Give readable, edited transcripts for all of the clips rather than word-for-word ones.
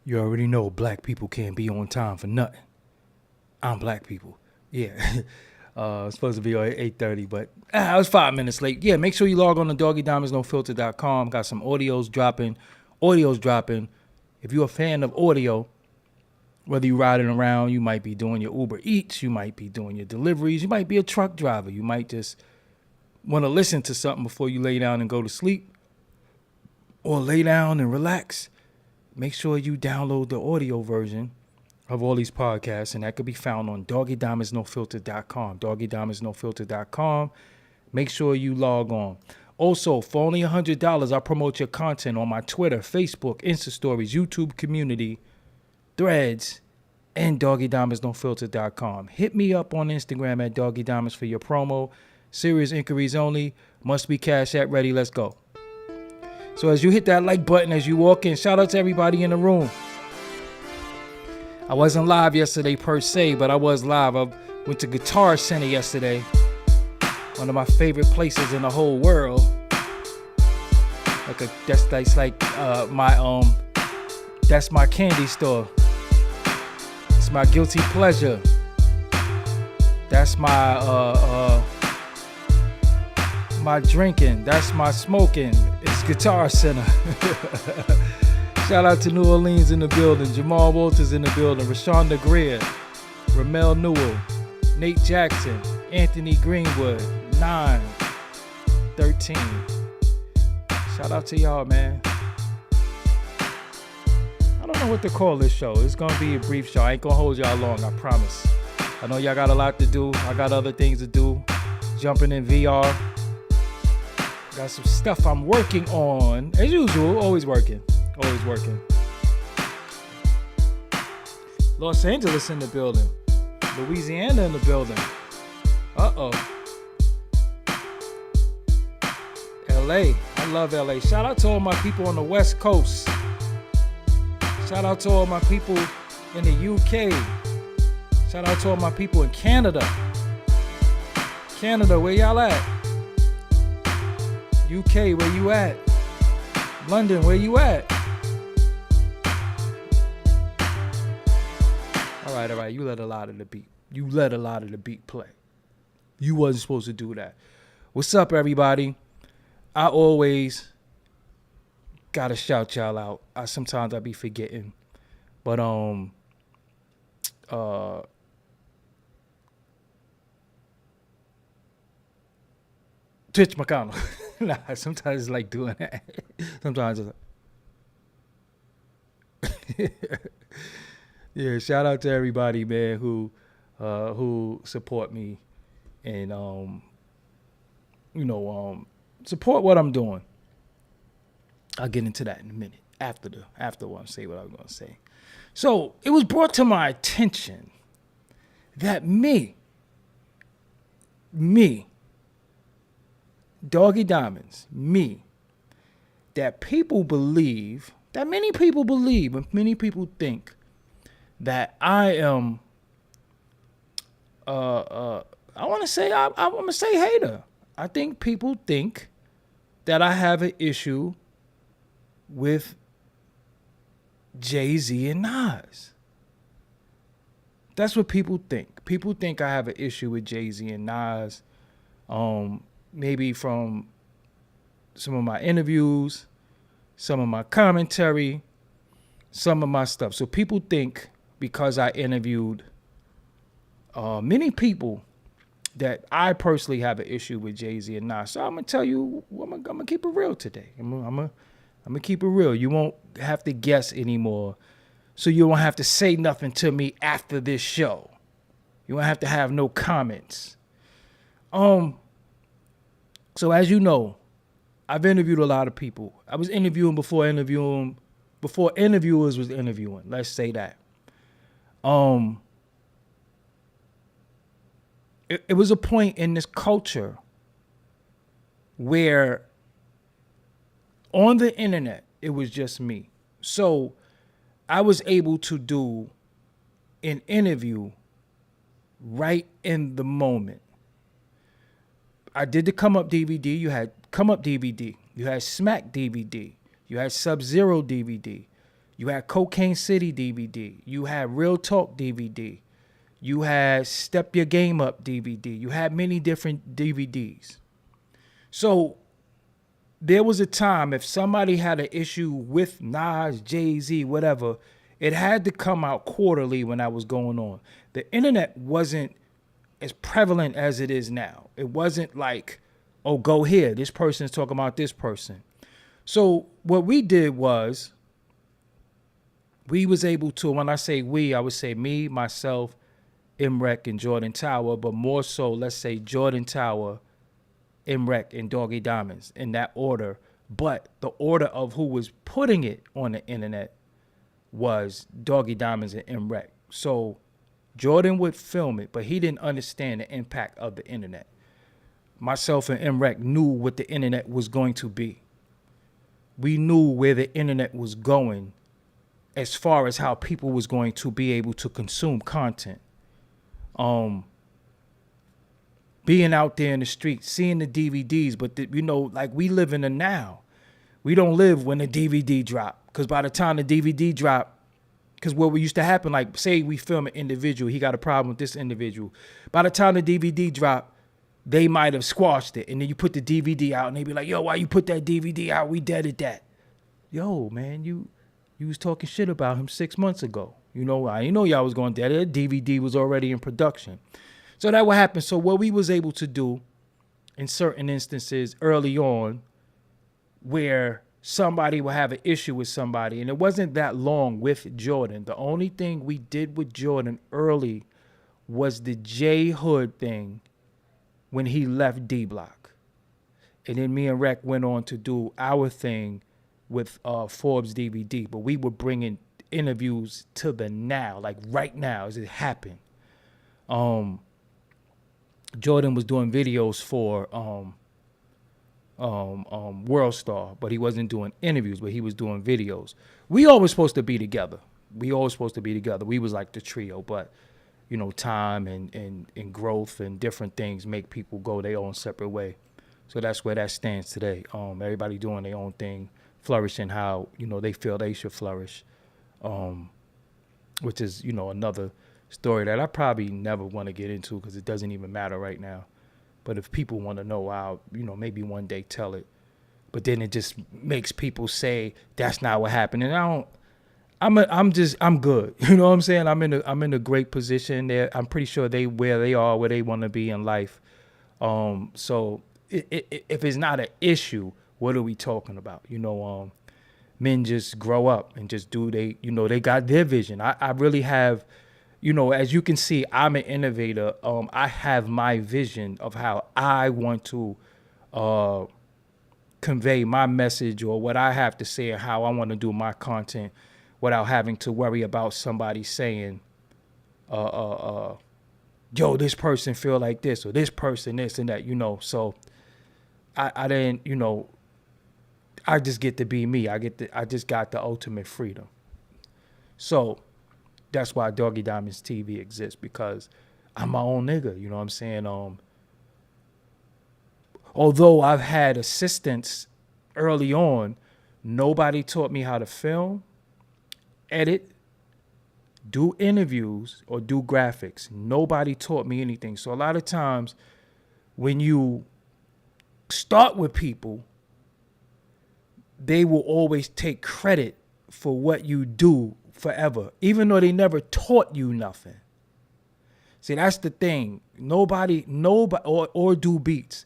You already know black people can't be on time for nothing. I'm black people. Yeah. It's supposed to be at 8:30, but I was 5 minutes late. Yeah, make sure you log on to doggiediamondsnofilter.com. Got some audios dropping. If you're a fan of audio, whether you're riding around, you might be doing your Uber Eats, you might be doing your deliveries, you might be a truck driver, you might just want to listen to something before you lay down and go to sleep or lay down and relax. Make sure you download the audio version of all these podcasts, and that could be found on doggiediamondsnofilter.com. doggiediamondsnofilter.com. Make sure you log on. Also, for only $100, I promote your content on my Twitter, Facebook, Insta Stories, YouTube community, Threads, and doggiediamondsnofilter.com. Hit me up on Instagram at doggiediamonds for your promo. Serious inquiries only. Must be Cash App ready. Let's go. So as you hit that like button as you walk in, shout out to everybody in the room. I wasn't live yesterday per se, but I was live. I went to Guitar Center yesterday. One of my favorite places in the whole world. That's my candy store. It's my guilty pleasure. That's my my drinking. That's my smoking. It's Guitar Center. Shout out to New Orleans in the building. Jamal Walters in the building. Rashonda Greer. Ramel Newell. Nate Jackson. Anthony Greenwood. 9. 13. Shout out to y'all, man. I don't know what to call this show. It's going to be a brief show. I ain't going to hold y'all long, I promise. I know y'all got a lot to do. I got other things to do. Jumping in VR. Got some stuff I'm working on. As usual, always working. Always working. Los Angeles in the building. Louisiana in the building. Uh-oh. LA. I love LA. Shout out to all my people on the West Coast. Shout out to all my people in the UK. Shout out to all my people in Canada. Canada, where y'all at? UK, where you at? London, where you at? All right. You let a lot of the beat play. You wasn't supposed to do that. What's up, everybody? I always gotta shout y'all out. Sometimes I be forgetting, but Twitch McConnell. Nah, sometimes it's like doing that. Sometimes it's like yeah, shout out to everybody, man, who support me and support what I'm doing. I'll get into that in a minute after what I'm saying, what I'm gonna say. So it was brought to my attention that me, Doggie Diamonds, that many people believe and many people think that I am I'm gonna say hater. I think people think that I have an issue with Jay Z and Nas. That's what people think. People think I have an issue with Jay Z and Nas. Maybe from some of my interviews, some of my commentary, some of my stuff. So people think because I interviewed many people that I personally have an issue with Jay Z and Nas. So I'm gonna tell you, I'm gonna keep it real today. I'm gonna keep it real. You won't have to guess anymore. So you won't have to say nothing to me after this show. You won't have to have no comments. So as you know, I've interviewed a lot of people. I was interviewing before interviewers was interviewing. Let's say that. It was a point in this culture where on the internet, it was just me. So I was able to do an interview right in the moment. I did the Come Up DVD. You had Come Up DVD. You had Smack DVD. You had Sub-Zero DVD. You had Cocaine City DVD. You had Real Talk DVD. You had Step Your Game Up DVD. You had many different DVDs. So there was a time if somebody had an issue with Nas, Jay Z, whatever, it had to come out quarterly when that was going on. The internet wasn't as prevalent as it is now. It wasn't like, oh, go here. This person's talking about this person. So what we did was we was able to, when I say we, I would say me, myself, Imrek, and Jordan Tower, but more so, let's say Jordan Tower, Imrek, and Doggie Diamonds in that order. But the order of who was putting it on the internet was Doggie Diamonds and Imrek. So Jordan would film it, but he didn't understand the impact of the internet. Myself and Imrek knew what the internet was going to be. We knew where the internet was going as far as how people was going to be able to consume content. Being out there in the street, seeing the DVDs, but like we live in the now. We don't live when the DVD drop, because by the time the DVD drop, because what used to happen, like say we film an individual, he got a problem with this individual. By the time the DVD drop, they might have squashed it, and then you put the DVD out, and they be like, "Yo, why you put that DVD out? We dead at that." Yo, man, you was talking shit about him 6 months ago. I didn't know y'all was going dead. That DVD was already in production. So that what happened. So what we was able to do in certain instances early on, where somebody would have an issue with somebody, and it wasn't that long with Jordan. The only thing we did with Jordan early was the J Hood thing when he left D Block. And then me and Rec went on to do our thing with Forbes DVD, but we were bringing interviews to the now, like right now as it happened. Jordan was doing videos for World Star, but he wasn't doing interviews, but he was doing videos. We always supposed to be together. We was like the trio, but time and growth and different things make people go their own separate way. So that's where that stands today. Everybody doing their own thing, flourishing how they feel they should flourish, which is another story that I probably never want to get into because it doesn't even matter right now. But if people want to know, I'll maybe one day tell it. But then it just makes people say that's not what happened, and I'm good. You know what I'm saying? I'm in a great position there. I'm pretty sure where they want to be in life. So if it's not an issue, what are we talking about? Men just grow up and just do they got their vision. I really have, as you can see, I'm an innovator. I have my vision of how I want to convey my message or what I have to say and how I want to do my content without having to worry about somebody saying, yo, this person feel like this or this person this and that, So I didn't, I just get to be me. I just got the ultimate freedom. So that's why Doggie Diamonds TV exists, because I'm my own nigga. You know what I'm saying? Although I've had assistants early on, nobody taught me how to film, edit, do interviews, or do graphics. Nobody taught me anything. So a lot of times when you start with people, they will always take credit for what you do forever, even though they never taught you nothing. See, that's the thing. Nobody, or do beats.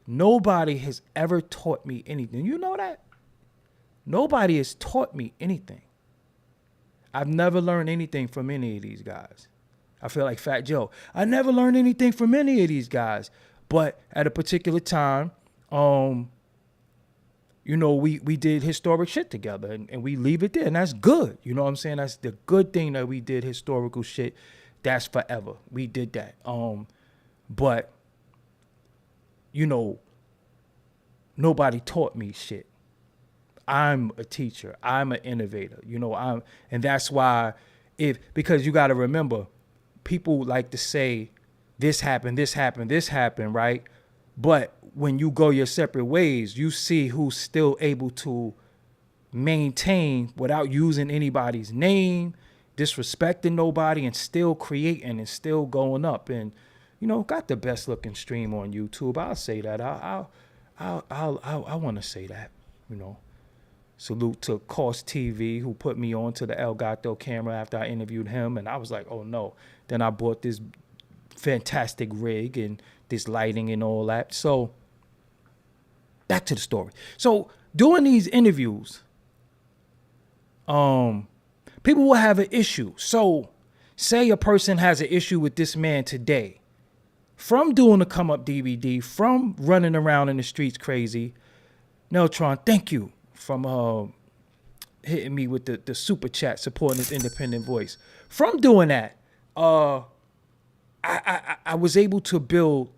Nobody has ever taught me anything. You know that? Nobody has taught me anything. I've never learned anything from any of these guys. I feel like Fat Joe. I never learned anything from any of these guys. But at a particular time, we did historic shit together, and we leave it there, and that's good. You know what I'm saying? That's the good thing, that we did historical shit. That's forever. We did that. But nobody taught me shit. I'm a teacher. I'm an innovator. And that's why because you got to remember, people like to say this happened, right? But when you go your separate ways, you see who's still able to maintain without using anybody's name, disrespecting nobody, and still creating and still going up. And got the best looking stream on YouTube. I'll say that. I want to say that. Salute to Cost TV, who put me on to the Elgato camera after I interviewed him, and I was like, oh no. Then I bought this fantastic rig and this lighting and all that. So back to the story. So doing these interviews, people will have an issue. So say a person has an issue with this man today. From doing the Come Up DVD, from running around in the streets crazy. Neltron, thank you. From hitting me with the super chat, supporting this independent voice. From doing that, I was able to build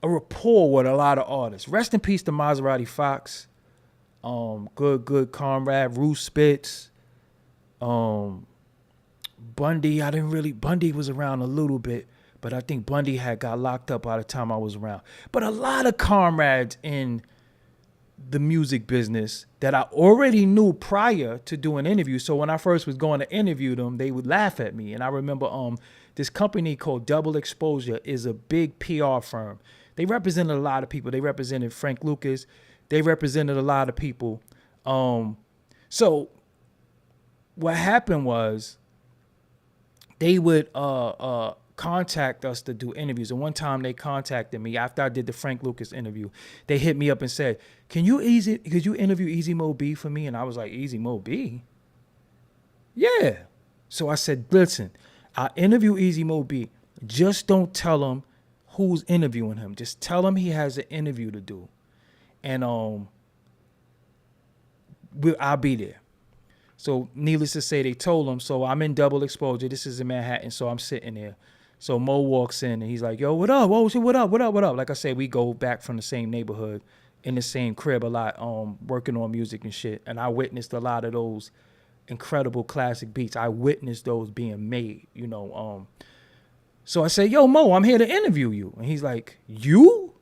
a rapport with a lot of artists. Rest in peace to Maserati Fox, good comrade, Rue Spitz, Bundy. Bundy was around a little bit, but I think Bundy had got locked up by the time I was around. But a lot of comrades in the music business that I already knew prior to doing interviews. So when I first was going to interview them, they would laugh at me. And I remember this company called Double Exposure is a big PR firm. They represented a lot of people. They represented Frank Lucas. They represented a lot of people. So what happened was they would contact us to do interviews. And one time they contacted me after I did the Frank Lucas interview. They hit me up and said, could you interview Easy Mo B for me? And I was like, Easy Mo B? Yeah. So I said, listen, I'll interview Easy Mo B. Just don't tell him who's interviewing him. Just tell him he has an interview to do. And I'll be there. So needless to say, they told him. So I'm in Double Exposure. This is in Manhattan. So I'm sitting there. So Mo walks in and he's like, yo, what up? Whoa, what up? Like I said, we go back from the same neighborhood in the same crib a lot, working on music and shit. And I witnessed a lot of those incredible classic beats. I witnessed those being made, So I said, yo, Mo, I'm here to interview you. And he's like, you?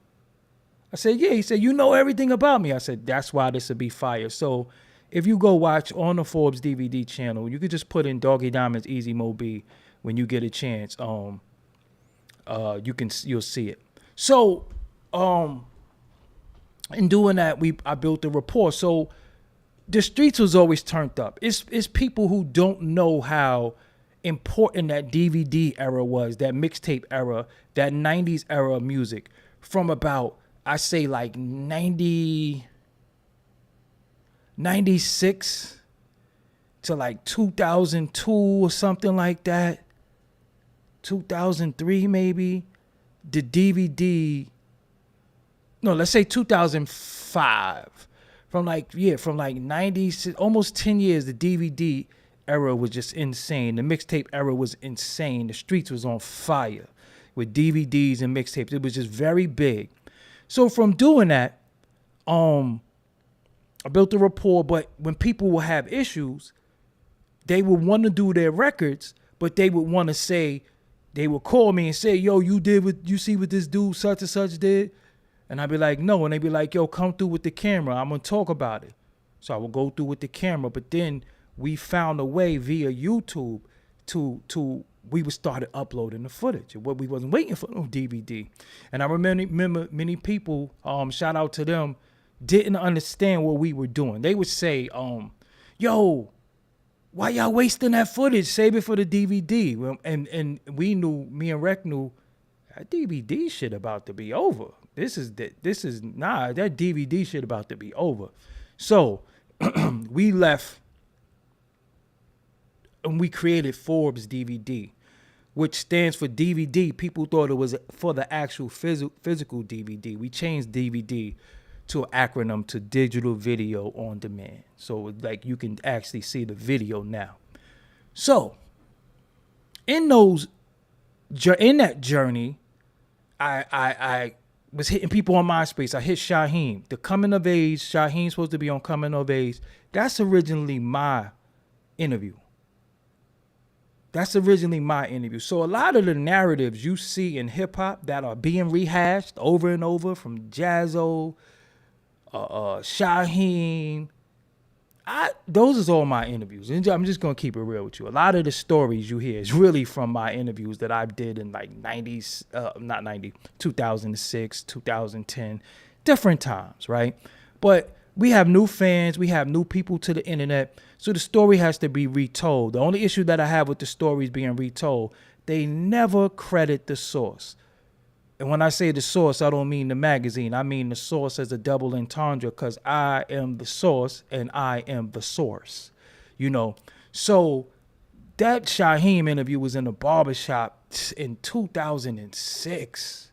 I said, yeah. He said, you know everything about me. I said, that's why this will be fire. So if you go watch on the Forbes DVD channel, you could just put in Doggie Diamonds Easy Mo B when you get a chance. You'll see it. So in doing that, I built a rapport. So the streets was always turned up. It's people who don't know how important that DVD era was, that mixtape era, that 90s era of music from about, I say like 96 to like 2002 or something like that. 2003 maybe. The DVD, no, let's say 2005. From like 90, almost 10 years, the DVD era was just insane. The mixtape era was insane. The streets was on fire with DVDs and mixtapes. It was just very big. So from doing that, I built a rapport, but when people will have issues, they would want to do their records, but they would want to say, they would call me and say, yo, you see what this dude such and such did? And I'd be like, no. And they'd be like, yo, come through with the camera. I'm going to talk about it. So I would go through with the camera. But then we found a way via YouTube we would start uploading the footage. What we wasn't waiting for no DVD. And I remember many people, shout out to them, didn't understand what we were doing. They would say, yo, why y'all wasting that footage? Save it for the DVD. Well, and we knew, me and Rec knew, that DVD shit about to be over. That DVD shit about to be over. So we left and we created Forbes DVD, which stands for DVD. People thought it was for the actual physical DVD. We changed DVD to an acronym to Digital Video on Demand. So like you can actually see the video now. So in that journey, I was hitting people on MySpace. I hit Shaheem. The Coming of Age, Shaheem's supposed to be on Coming of Age. That's originally my interview. So a lot of the narratives you see in hip hop that are being rehashed over and over from Jazzo, Shaheem. Those is all my interviews. And I'm just going to keep it real with you. A lot of the stories you hear is really from my interviews that I did in like 2006, 2010, different times, right? But we have new fans. We have new people to the internet. So the story has to be retold. The only issue that I have with the stories being retold, they never credit the source. And when I say the source, I don't mean the magazine. I mean the source as a double entendre, because I am the source and I am the source, you know. So that Shaheem interview was in a barbershop in 2006.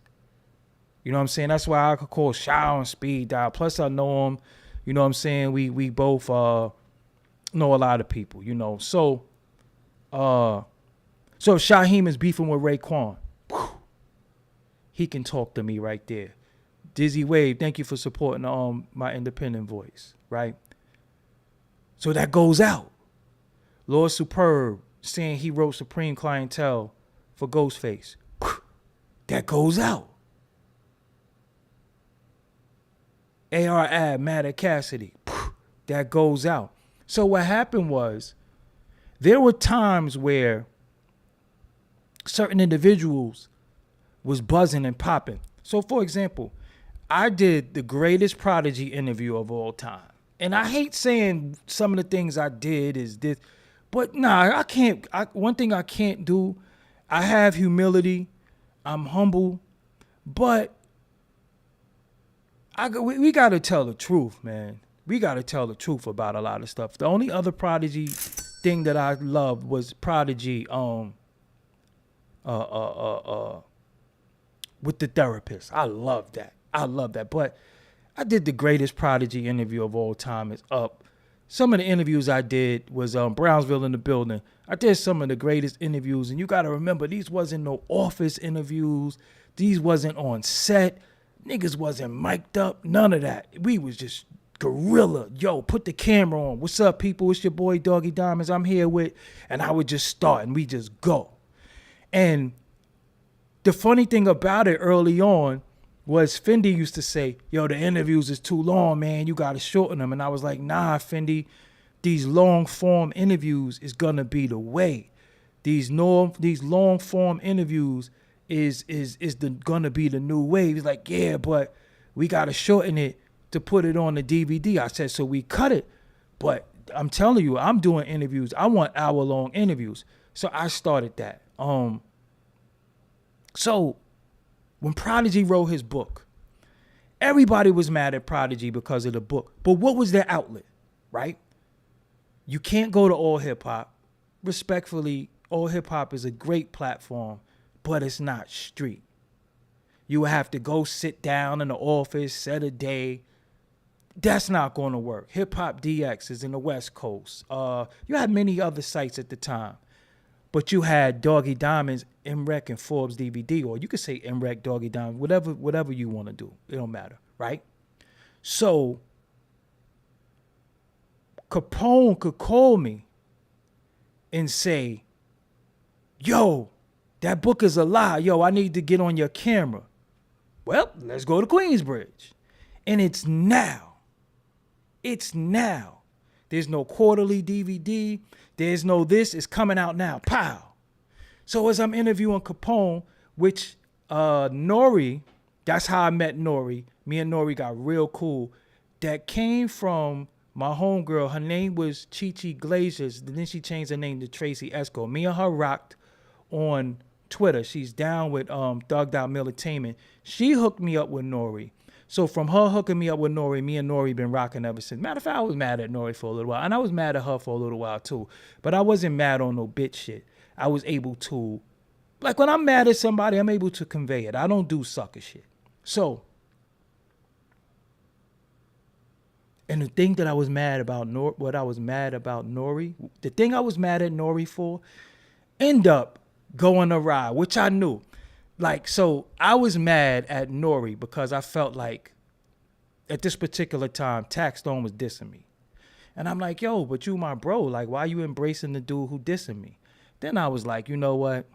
You know what I'm saying? That's why I could call Shy on speed dial. Plus I know him. You know what I'm saying? We both know a lot of people, you know. So Shaheem is beefing with Raekwon. He can talk to me right there. Dizzy Wave, thank you for supporting my independent voice, right? So that goes out. Lord Superb saying he wrote Supreme Clientele for Ghostface. That goes out. AR Ab mad at Cassidy. That goes out. So what happened was there were times where certain individuals was buzzing and popping. So, for example, I did the greatest Prodigy interview of all time. And I hate saying some of the things I did is this, but nah, I can't. One thing I can't do, I have humility. I'm humble, but we got to tell the truth, man. We got to tell the truth about a lot of stuff. The only other Prodigy thing that I loved was Prodigy, with the therapist. I love that. But I did the greatest Prodigy interview of all time. It's up. Some of the interviews I did was Brownsville in the Building. I did some of the greatest interviews. And you got to remember, these wasn't no office interviews. These wasn't on set. Niggas wasn't mic'd up. None of that. We was just guerrilla. Yo, put the camera on. What's up, people? It's your boy, Doggie Diamonds. I'm here with. And I would just start and we just go. And the funny thing about it early on was Fendi used to say, yo, the interviews is too long, man. You got to shorten them. And I was like, nah, Fendi, these long form interviews is going to be the way. These long form interviews is going to be the new wave. He's like, yeah, but we got to shorten it to put it on the DVD. I said, so we cut it. But I'm telling you, I'm doing interviews. I want hour-long interviews. So I started that. So when Prodigy wrote his book, everybody was mad at Prodigy because of the book. But what was their outlet, right? You can't go to All Hip Hop. Respectfully, All Hip Hop is a great platform, but it's not street. You have to go sit down in the office, set a day. That's not going to work. Hip Hop DX is in the West Coast. You had many other sites at the time. But you had Doggie Diamonds, MREC, and Forbes DVD, or you could say MREC, Doggie Diamonds, whatever you want to do. It don't matter, right? So Capone could call me and say, yo, that book is a lie. Yo, I need to get on your camera. Well, let's go to Queensbridge. And it's now. It's now. There's no quarterly DVD. There's no this. It's coming out now. Pow. So as I'm interviewing Capone, which Nori, that's how I met Nori. Me and Nori got real cool. That came from my homegirl. Her name was Chi Chi Glaciers. Then she changed her name to Tracy Esco. Me and her rocked on Twitter. She's down with Thugged Out Militainment. She hooked me up with Nori. So from her hooking me up with Nori, me and Nori been rocking ever since. Matter of fact, I was mad at Nori for a little while. And I was mad at her for a little while too. But I wasn't mad on no bitch shit. I was able to, like when I'm mad at somebody, I'm able to convey it. I don't do sucker shit. So, and the thing that I was mad about, Nori, the thing I was mad at Nori for, end up going awry, which I knew. Like, so I was mad at Nori because I felt like at this particular time, Taxstone was dissing me. And I'm like, yo, but you my bro. Like, why you embracing the dude who dissing me? Then I was like, you know what?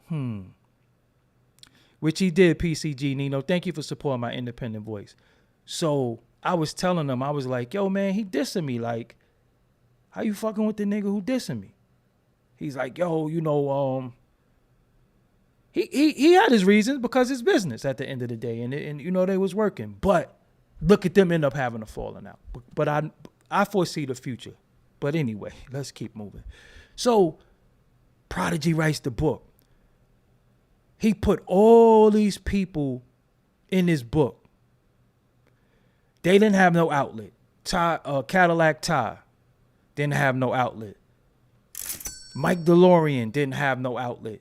Which he did, PCG Nino. Thank you for supporting my independent voice. So I was telling him, I was like, yo, man, he dissing me. Like, how you fucking with the nigga who dissing me? He's like, yo, he had his reasons because it's business at the end of the day. And they was working. But look at them end up having a falling out. But I foresee the future. But anyway, let's keep moving. So Prodigy writes the book. He put all these people in his book. They didn't have no outlet. Cadillac Ty didn't have no outlet. Mike DeLorean didn't have no outlet.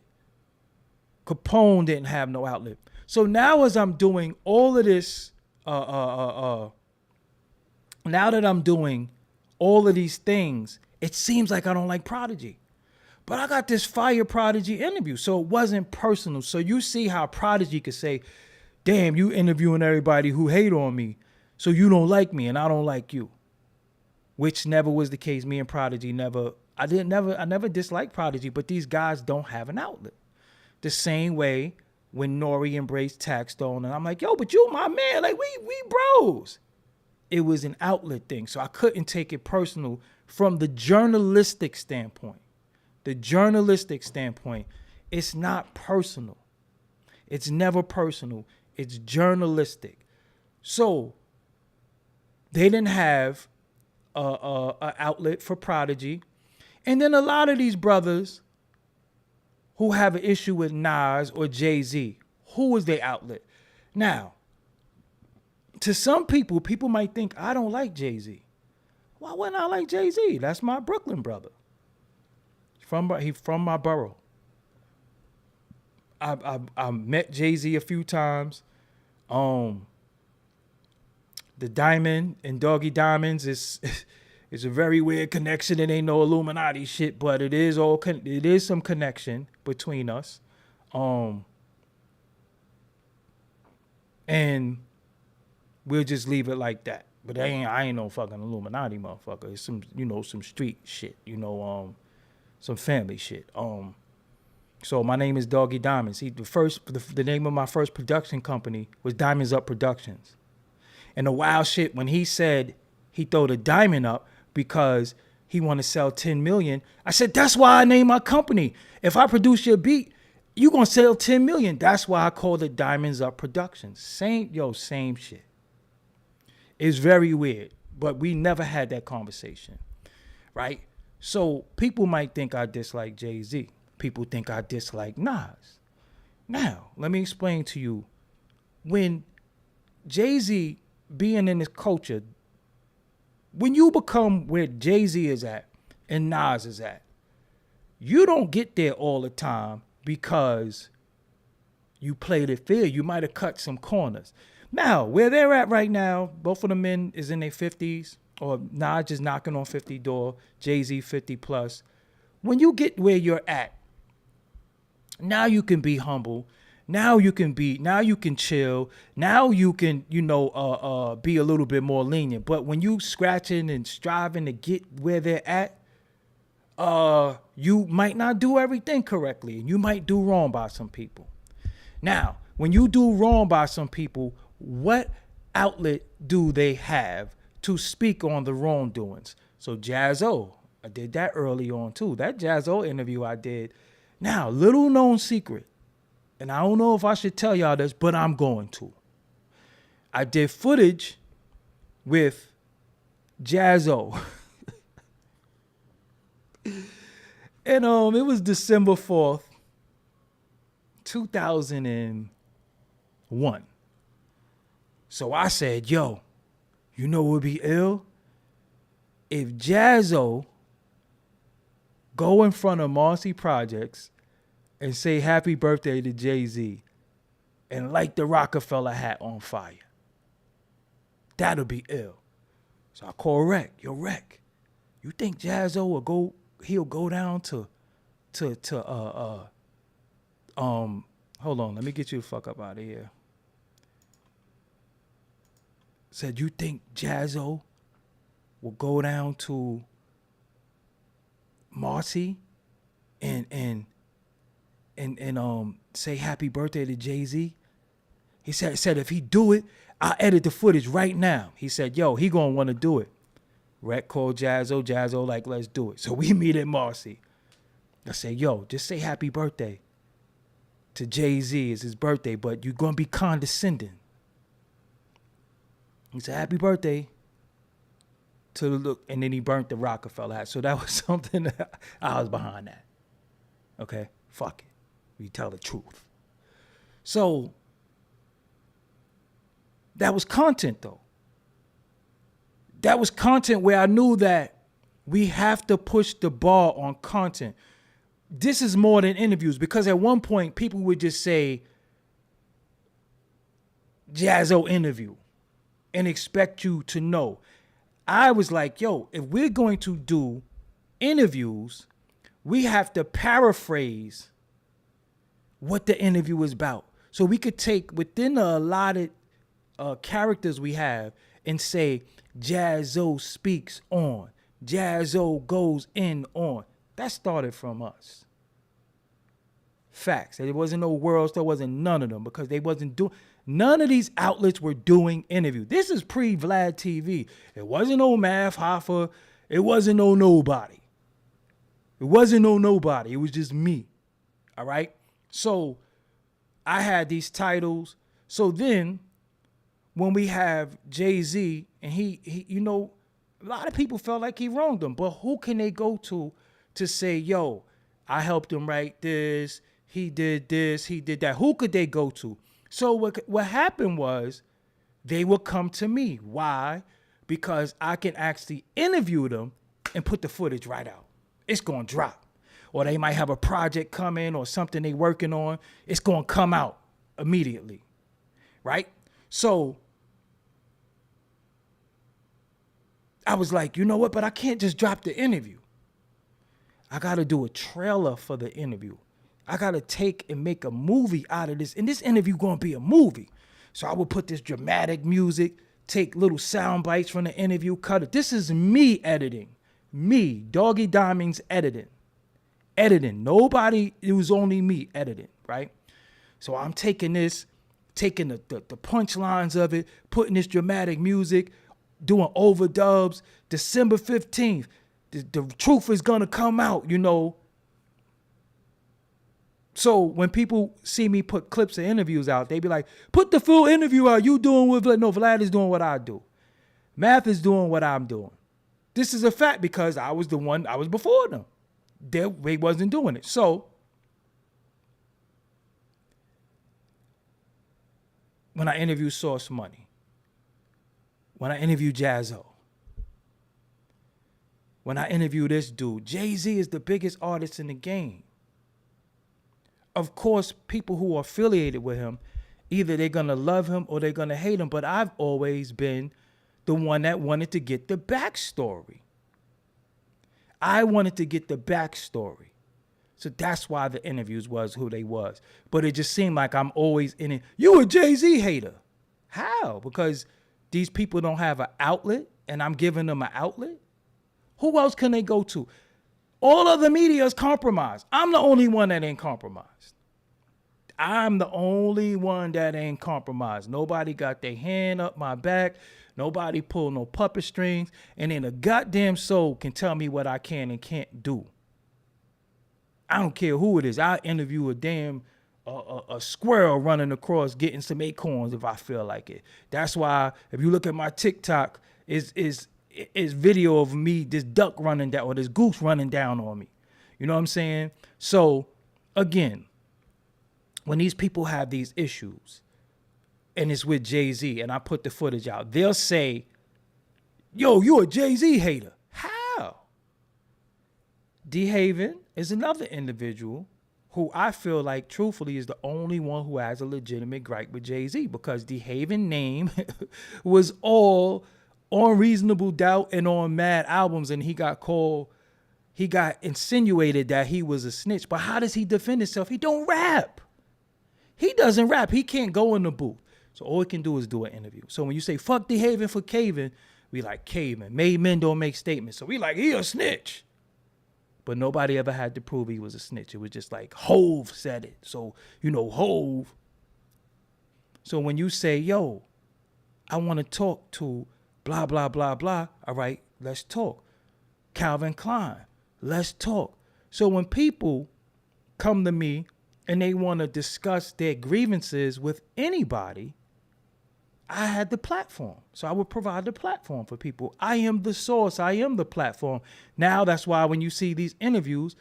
Capone didn't have no outlet. So now as I'm doing all of this, now that I'm doing all of these things, it seems like I don't like Prodigy. But I got this fire Prodigy interview, so it wasn't personal. So you see how Prodigy could say, damn, you interviewing everybody who hate on me, so you don't like me and I don't like you. Which never was the case. Me and Prodigy I never disliked Prodigy, but these guys don't have an outlet. The same way when Nori embraced Taxstone, and I'm like, yo, but you my man, like we bros. It was an outlet thing, so I couldn't take it personal from the journalistic standpoint. The journalistic standpoint, it's not personal. It's never personal. It's journalistic. So they didn't have a outlet for Prodigy. And then a lot of these brothers who have an issue with Nas or Jay Z, who is their outlet? Now, to some people might think I don't like Jay Z. Why wouldn't I like Jay Z? That's my Brooklyn brother. He's from my borough. I met Jay Z a few times. The Diamond and Doggie Diamonds is a very weird connection. It ain't no Illuminati shit, but it is some connection between us. And we'll just leave it like that. But I ain't no fucking Illuminati motherfucker. It's some street shit, some family shit. So my name is Doggie Diamonds. The name of my first production company was Diamonds Up Productions. And the wild shit, when he said he throw the diamond up because he want to sell 10 million, I said, that's why I named my company. If I produce your beat, you gonna sell 10 million. That's why I called it Diamonds Up Productions. Same shit. It's very weird, but we never had that conversation, right? So people might think I dislike Jay Z. People think I dislike Nas. Now, let me explain to you. When Jay Z being in this culture, when you become where Jay Z is at and Nas is at, you don't get there all the time because you played it fair. You might have cut some corners. Now, where they're at right now, both of the men is in their 50s, or Nas just knocking on 50 door, Jay Z 50 plus. When you get where you're at, now you can be humble. Now you can chill. Now you can, be a little bit more lenient. But when you scratching and striving to get where they're at, you might not do everything correctly, and you might do wrong by some people. Now, when you do wrong by some people, what outlet do they have to speak on the wrongdoings? So Jaz-O, I did that early on too. That Jaz-O interview I did. Now, little known secret, and I don't know if I should tell y'all this, but I'm going to. I did footage with Jaz-O. And it was December 4th, 2001. So I said, yo, you know what would be ill? If Jaz-O go in front of Marcy Projects and say happy birthday to Jay Z and light the Rockefeller hat on fire. That'll be ill. So I call Rec. Yo, Rec, you think Jaz-O he'll go down to hold on, let me get you the fuck up out of here. Said, you think Jaz-O will go down to Marcy and say happy birthday to Jay Z? He said if he do it, I edit the footage right now. He said, yo, he gonna want to do it. Rec called Jazzo. Jazzo like, let's do it. So we meet at Marcy. I said, yo, just say happy birthday to Jay Z. It's his birthday, but you're gonna be condescending. He said, happy birthday to the look. And then he burnt the Rockefeller hat. So that was something that I was behind that. Okay, fuck it. We tell the truth. So that was content though. That was content where I knew that we have to push the bar on content. This is more than interviews, because at one point people would just say Jazzo interview and expect you to know. I was like, yo, if we're going to do interviews, we have to paraphrase what the interview is about. So we could take within the allotted characters we have and say, Jazzo speaks on, Jazzo goes in on. That started from us. Facts. There wasn't no worlds, there wasn't none of them, because they wasn't doing, none of these outlets were doing interviews. This is pre-Vlad TV. It wasn't no Math Hoffa. It wasn't no nobody. It wasn't no nobody. It was just me. All right? So I had these titles. So then when we have Jay Z, and he, you know, a lot of people felt like he wronged them, but who can they go to say, yo, I helped him write this, he did this, he did that? Who could they go to? So what happened was they would come to me. Why? Because I can actually interview them and put the footage right out. It's going to drop. Or they might have a project coming or something they working on. It's going to come out immediately, right? So I was like, you know what? But I can't just drop the interview. I got to do a trailer for the interview. I got to take and make a movie out of this. And this interview going to be a movie. So I would put this dramatic music, take little sound bites from the interview, cut it. This is me editing. Me, Doggie Diamonds editing. Nobody, it was only me editing, right? So I'm taking this, taking the punchlines of it, putting this dramatic music, doing overdubs. December 15th, the truth is going to come out, you know. So when people see me put clips of interviews out, they be like, put the full interview out. You doing what Vlad? No, Vlad is doing what I do. Math is doing what I'm doing. This is a fact because I was the one, I was before them. They wasn't doing it. So when I interviewed Source Money, when I interviewed Jazzo, when I interviewed this dude, Jay Z is the biggest artist in the game. Of course, people who are affiliated with him, either they're going to love him or they're going to hate him. But I've always been the one that wanted to get the backstory. I wanted to get the backstory. So that's why the interviews was who they was. But it just seemed like I'm always in it. You a Jay Z hater. How? Because these people don't have an outlet and I'm giving them an outlet? Who else can they go to? All other media is compromised. I'm the only one that ain't compromised. I'm the only one that ain't compromised. Nobody got their hand up my back. Nobody pulled no puppet strings. And then a goddamn soul can tell me what I can and can't do. I don't care who it is. I'll interview a damn a squirrel running across getting some acorns if I feel like it. That's why if you look at my TikTok, is video of me, this duck running down or this goose running down on me. You know what I'm saying? So again, when these people have these issues and it's with Jay Z and I put the footage out, they'll say, yo, you a Jay Z hater. How? D Haven is another individual who I feel like truthfully is the only one who has a legitimate gripe with Jay Z, because D Haven name was all on Reasonable Doubt and on Mad Albums, and he got insinuated that he was a snitch. But how does he defend himself? He don't rap. He doesn't rap. He can't go in the booth. So all he can do is do an interview. So when you say fuck D Haven for caving, we like caving. Made men don't make statements. So we like, he a snitch. But nobody ever had to prove he was a snitch. It was just like Hove said it. So, you know, Hove. So when you say, yo, I want to talk to blah, blah, blah, blah. All right, let's talk. Calvin Klein, let's talk. So when people come to me and they want to discuss their grievances with anybody, I had the platform. So I would provide the platform for people. I am the source. I am the platform. Now that's why when you see these interviews,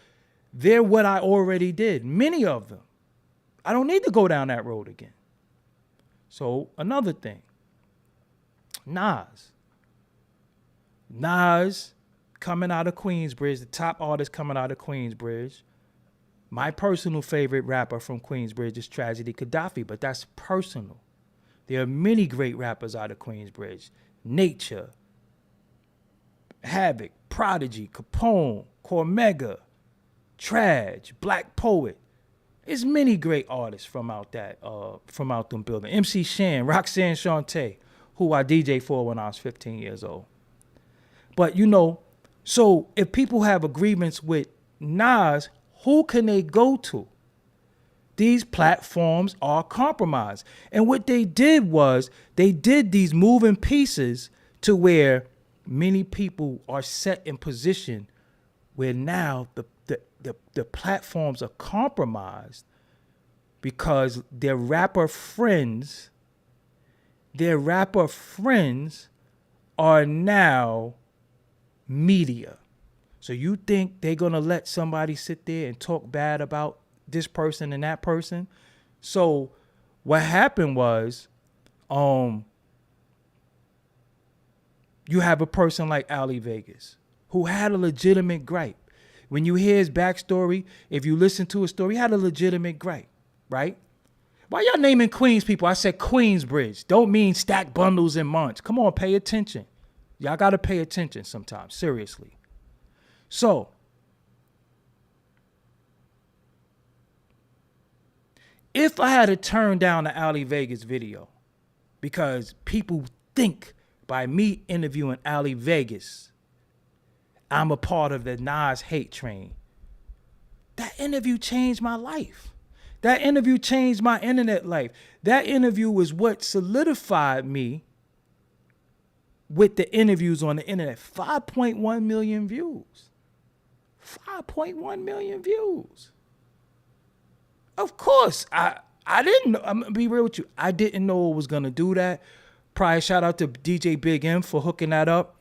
they're what I already did. Many of them. I don't need to go down that road again. So another thing. Nas coming out of Queensbridge, the top artist coming out of Queensbridge. My personal favorite rapper from Queensbridge is Tragedy Gaddafi, but that's personal. There are many great rappers out of Queensbridge. Nature, Havoc, Prodigy, Capone, Cormega, Traj, Black Poet. There's many great artists from out them building. MC Shan, Roxanne Shante, who I DJ for when I was 15 years old. But so if people have a grievance with Nas, who can they go to? These platforms are compromised. And what they did was they did these moving pieces to where many people are set in position where now the platforms are compromised because their rapper friends are now media. So you think they're going to let somebody sit there and talk bad about this person and that person? So what happened was, you have a person like Ali Vegas who had a legitimate gripe. When you hear his backstory, if you listen to his story, he had a legitimate gripe, right? Why y'all naming Queens people? I said Queensbridge. Don't mean stack bundles and months. Come on, pay attention. Y'all got to pay attention sometimes, seriously. So, if I had to turn down the Ali Vegas video because people think by me interviewing Ali Vegas, I'm a part of the Nas hate train, that interview changed my life. That interview changed my internet life. That interview was what solidified me with the interviews on the internet. 5.1 million views. 5.1 million views. Of course, I didn't know. I'm gonna be real with you. I didn't know it was gonna do that. Probably shout out to DJ Big M for hooking that up.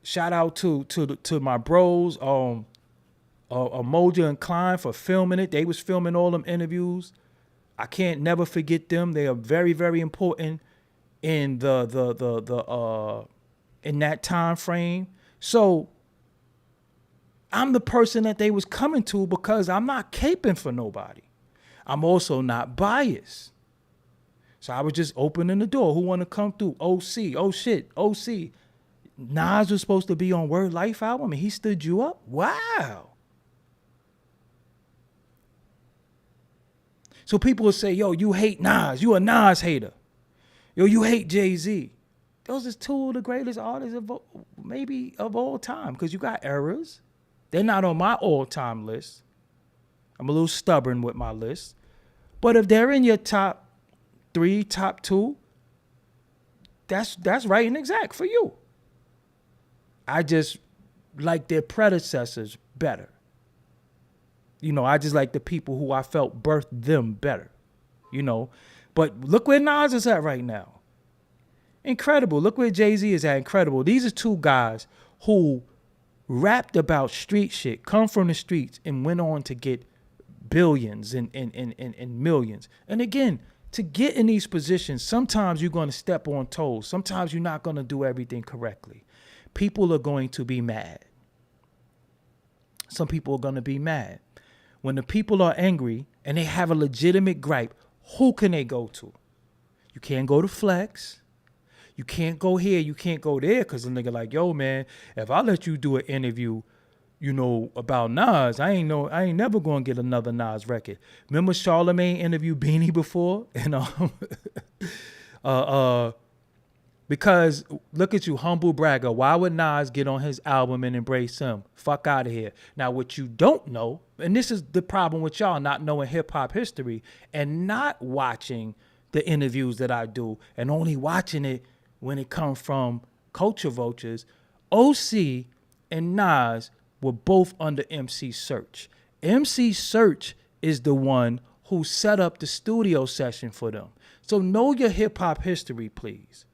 Shout out to my bros, Moja and Klein for filming it. They was filming all them interviews. I can't never forget them. They are very, very important in in that time frame. So I'm the person that they was coming to because I'm not caping for nobody. I'm also not biased. So I was just opening the door. Who want to come through? OC. Oh shit. OC. Nas was supposed to be on Word Life album and he stood you up? Wow. So people will say, yo, you hate Nas. You a Nas hater. Yo, you hate Jay Z. Those are two of the greatest artists of all time because you got errors. They're not on my all-time list. I'm a little stubborn with my list. But if they're in your top 3, top 2, that's right and exact for you. I just like their predecessors better. I just like the people who I felt birthed them better. But look where Nas is at right now. Incredible. Look where Jay Z is at. Incredible. These are two guys who rapped about street shit, come from the streets, and went on to get billions and millions. And again, to get in these positions, sometimes you're going to step on toes. Sometimes you're not going to do everything correctly. People are going to be mad. Some people are going to be mad. When the people are angry and they have a legitimate gripe, who can they go to? You can't go to Flex. You can't go here. You can't go there because the nigga like, yo, man, if I let you do an interview, about Nas, I ain't never going to get another Nas record. Remember Charlamagne interviewed Beanie before? Because look at you, humble bragger. Why would Nas get on his album and embrace him? Fuck out of here. Now, what you don't know, and this is the problem with y'all not knowing hip hop history and not watching the interviews that I do and only watching it when it comes from culture vultures, OC and Nas were both under MC Search. MC Search is the one who set up the studio session for them. So know your hip hop history, please.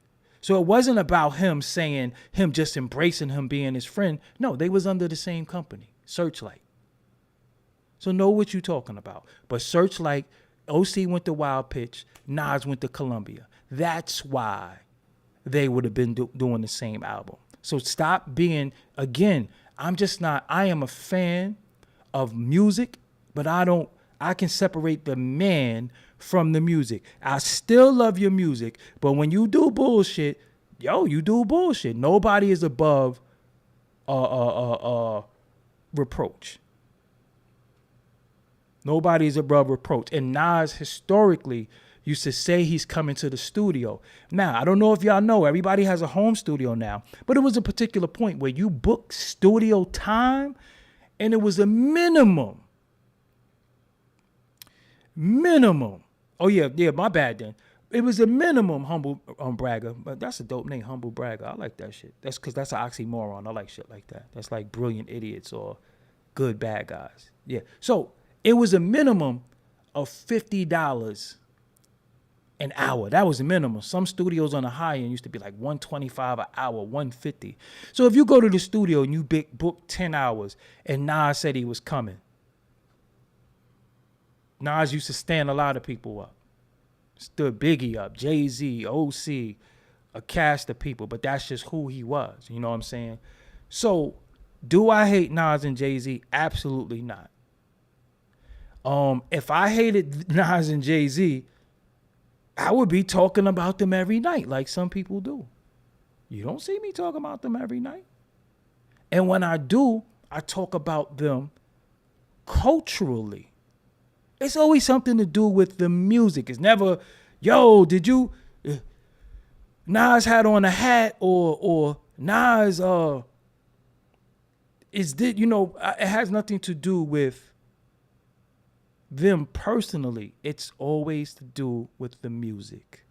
So it wasn't about him saying, him just embracing him being his friend. No, they was under the same company, Searchlight. So know what you're talking about. But Searchlight, OC went to Wild Pitch, Nas went to Columbia. That's why they would have been doing the same album. So stop being, again, I am a fan of music, but I can separate the man from the music. I still love your music, but when you do bullshit, you do bullshit. Nobody is above reproach. Nobody's above reproach. And Nas historically used to say he's coming to the studio. Now, I don't know if y'all know, everybody has a home studio now, but it was a particular point where you book studio time and it was a minimum. Oh yeah, my bad then. It was a minimum humble bragger, but that's a dope name, humble bragger. I like that shit. That's because that's an oxymoron. I like shit like that. That's like brilliant idiots or good bad guys. Yeah. So it was a minimum of $50 an hour. That was the minimum. Some studios on the high end used to be like $125 an hour, $150. So if you go to the studio and you book 10 hours and Nas said he was coming, Nas used to stand a lot of people up. Stood Biggie up, Jay Z, OC, a cast of people, but that's just who he was. You know what I'm saying? So do I hate Nas and Jay Z? Absolutely not. If I hated Nas and Jay Z, I would be talking about them every night like some people do. You don't see me talking about them every night. And when I do, I talk about them culturally. It's always something to do with the music. It's never, did you, Nas had on a hat or Nas, it has nothing to do with them personally. It's always to do with the music.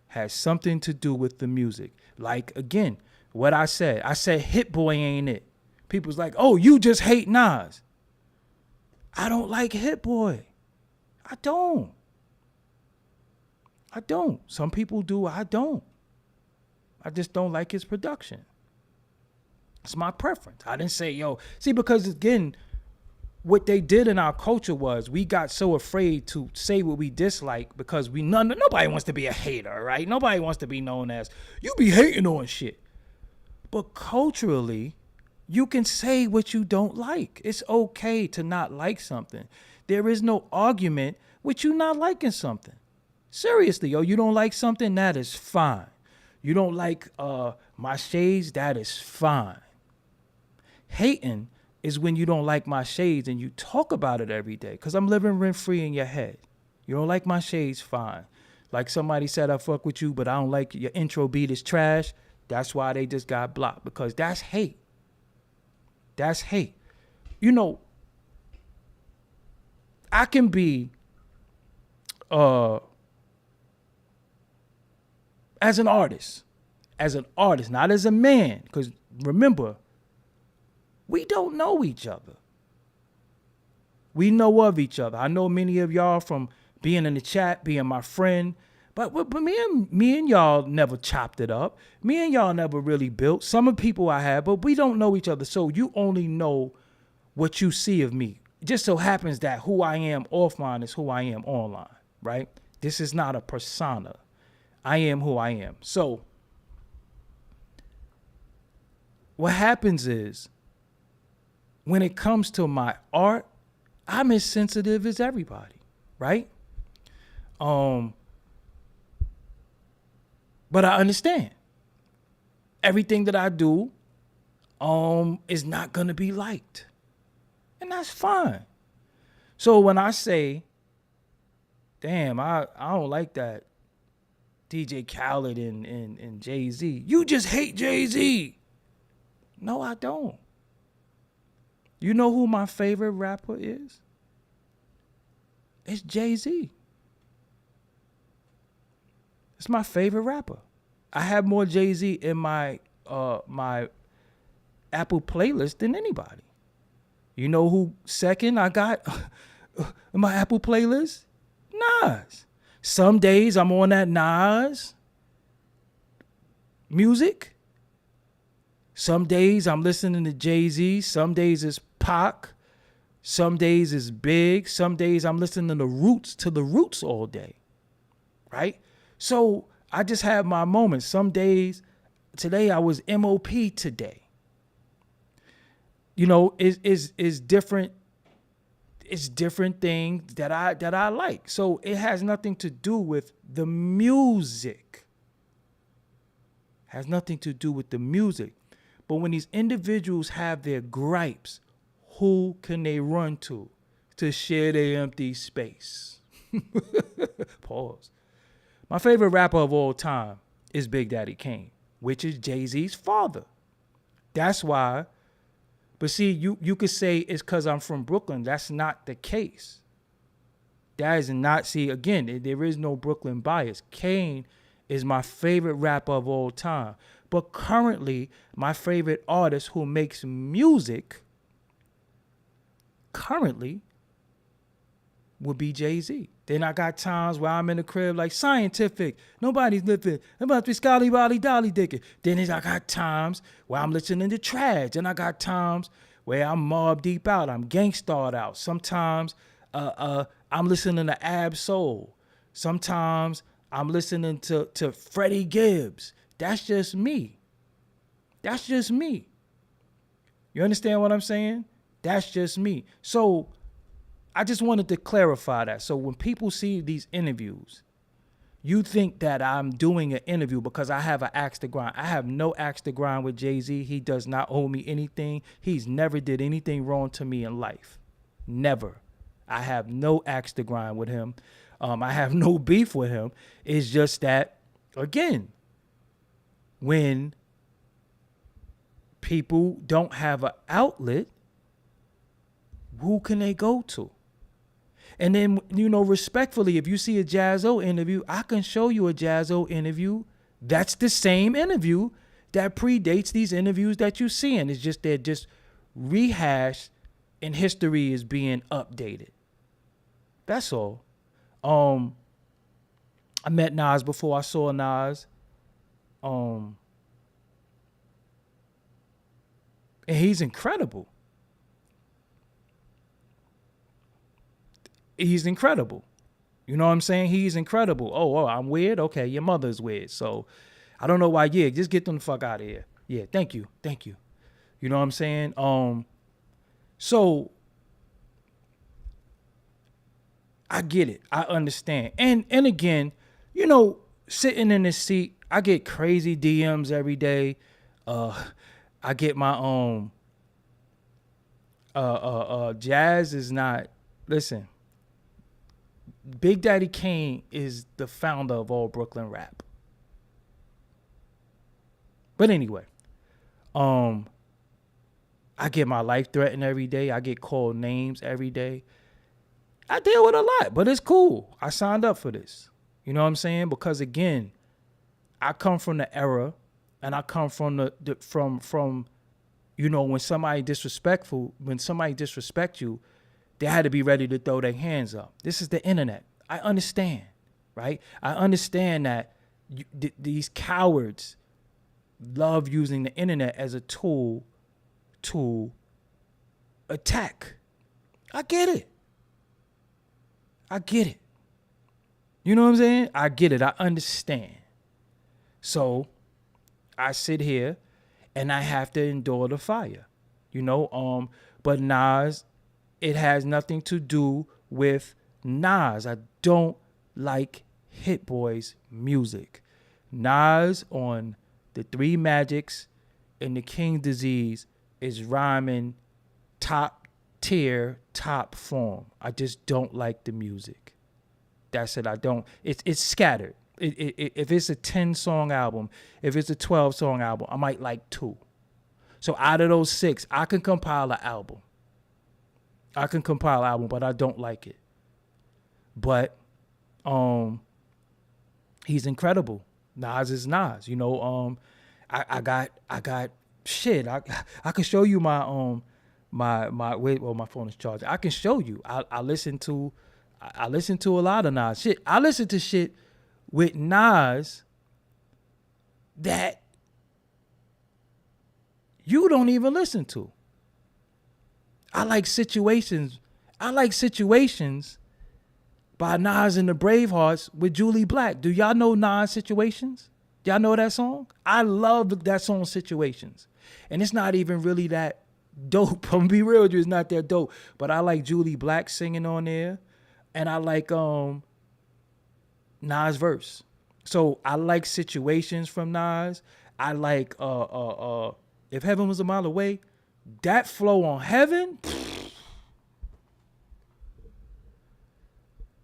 Has something to do with the music. Like, again, what I said Hit Boy ain't it. People's like, oh, you just hate Nas. I don't like Hit Boy. I don't. Some people do. I don't. I just don't like his production. It's my preference. I didn't say, because again, what they did in our culture was we got so afraid to say what we dislike because nobody wants to be a hater, right? Nobody wants to be known as, you be hating on shit. But culturally, you can say what you don't like. It's okay to not like something. There is no argument with you not liking something. Seriously, you don't like something, that is fine. You don't like my shades, that is fine. Hating is when you don't like my shades and you talk about it every day because I'm living rent-free in your head. You don't like my shades, fine. Like somebody said, I fuck with you, but I don't like your intro beat is trash. That's why they just got blocked, because that's hate. That's hate. I can be, as an artist, not as a man, because remember, we don't know each other. We know of each other. I know many of y'all from being in the chat, being my friend, but me and y'all never chopped it up. Me and y'all never really built. Some of the people I have, but we don't know each other. So you only know what you see of me. It just so happens that who I am offline is who I am online, right? This is not a persona. I am who I am. So what happens is, when it comes to my art, I'm as sensitive as everybody, right? But I understand everything that I do is not going to be liked. And that's fine. So when I say, damn, I don't like that DJ Khaled and Jay Z, you just hate Jay Z. No, I don't. You know who my favorite rapper is? It's Jay Z. It's my favorite rapper. I have more Jay Z in my my Apple playlist than anybody. You know who second I got in my Apple playlist? Nas. Some days I'm on that Nas music. Some days I'm listening to Jay Z. Some days it's Pac. Some days it's Big. Some days I'm listening to the Roots all day. Right? So I just have my moments. Some days, today I was MOP today. You know, it's different. It's different things that I like. So it has nothing to do with the music. Has nothing to do with the music. But when these individuals have their gripes, who can they run to share their empty space? Pause. My favorite rapper of all time is Big Daddy Kane, which is Jay-Z's father. That's why. But see, you could say it's because I'm from Brooklyn. That's not the case. That is not, see, again, there is no Brooklyn bias. Kane is my favorite rapper of all time. But currently, my favorite artist who makes music currently would be Jay Z. Then I got times where I'm in the crib like scientific. Nobody's living. I'm about to be scally bolly dolly dicking. Then I got times where I'm listening to trash. Then I got times where I'm Mobb Deep out. I'm gangstarred out. Sometimes I'm listening to Ab Soul. Sometimes I'm listening to Freddie Gibbs. That's just me. That's just me. You understand what I'm saying? That's just me. So I just wanted to clarify that. So when people see these interviews, you think that I'm doing an interview because I have an axe to grind. I have no axe to grind with Jay Z. He does not owe me anything. He's never did anything wrong to me in life. Never. I have no axe to grind with him. I have no beef with him. It's just that, again, when people don't have an outlet, who can they go to? And then, you know, respectfully, if you see a Jaz-O interview, I can show you a Jaz-O interview. That's the same interview that predates these interviews that you're seeing. It's just they're just rehashed and history is being updated. That's all. I met Nas before I saw Nas. And he's incredible. He's incredible. You know what I'm saying? He's incredible. Oh, I'm weird? Okay, your mother's weird. So I don't know why. Yeah, just get them the fuck out of here. Yeah, thank you. Thank you. You know what I'm saying? So I get it. I understand. And again, you know, sitting in this seat, I get crazy DMs every day. I get my Jazz is not, listen, Big Daddy Kane is the founder of all Brooklyn rap. But anyway, I get my life threatened every day. I get called names every day. I deal with a lot, but it's cool. I signed up for this. You know what I'm saying? Because again, I come from the era, and I come from from you know, when somebody disrespect you, they had to be ready to throw their hands up. This is the internet. I understand, right? I understand that these cowards love using the internet as a tool to attack. I get it. You know what I'm saying? I get it. I understand. So I sit here and I have to endure the fire, you know? But Nas, it has nothing to do with Nas. I don't like Hit Boy's music. Nas on the Three Magics and the King's Disease is rhyming top tier, top form. I just don't like the music. That's it. I don't. It's scattered. If it's a 10-song album, if it's a 12-song album, I might like 2. So out of those 6, I can compile an album. But I don't like it. But He's incredible. Nas is Nas. You know, I got shit. I can show you my wait, well, my phone is charging. I can show you. I listen to a lot of Nas shit. I listen to shit with Nas that you don't even listen to. I like situations by Nas and the Bravehearts with Julie Black. Do y'all know Nas Situations? Y'all know that song? I love that song, Situations. And it's not even really that dope. I'm gonna be real with you, it's not that dope. But I like Julie Black singing on there. And I like Nas verse. So I like Situations from Nas. I like If Heaven Was a Mile Away. That flow on Heaven.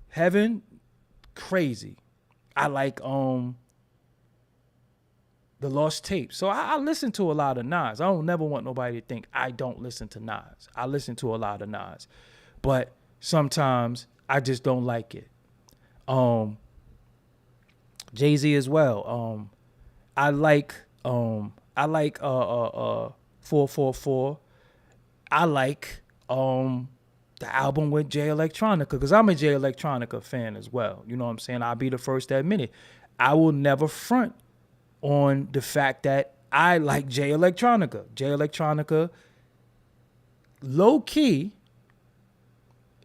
Heaven, crazy. I like The Lost Tape. So I listen to a lot of Nas. I don't never want nobody to think I don't listen to Nas. I listen to a lot of Nas. But sometimes I just don't like it. Jay Z as well. I like 444. I like the album with Jay Electronica, because I'm a Jay Electronica fan as well. You know what I'm saying? I'll be the first to admit it. I will never front on the fact that I like Jay Electronica. Jay Electronica, low key,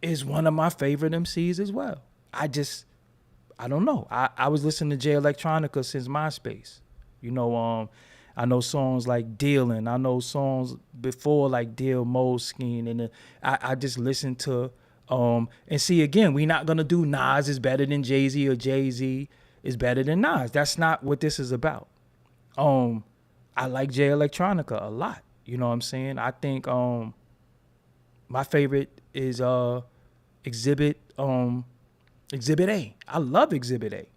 is one of my favorite MCs as well. I don't know. I was listening to Jay Electronica since MySpace. You know, I know songs like Dealin'. I know songs before like Deal Moleskine. And I just listen to, and see, again, we're not going to do Nas is better than Jay-Z or Jay-Z is better than Nas. That's not what this is about. I like Jay Electronica a lot. You know what I'm saying? I think my favorite is Exhibit A. I love Exhibit A.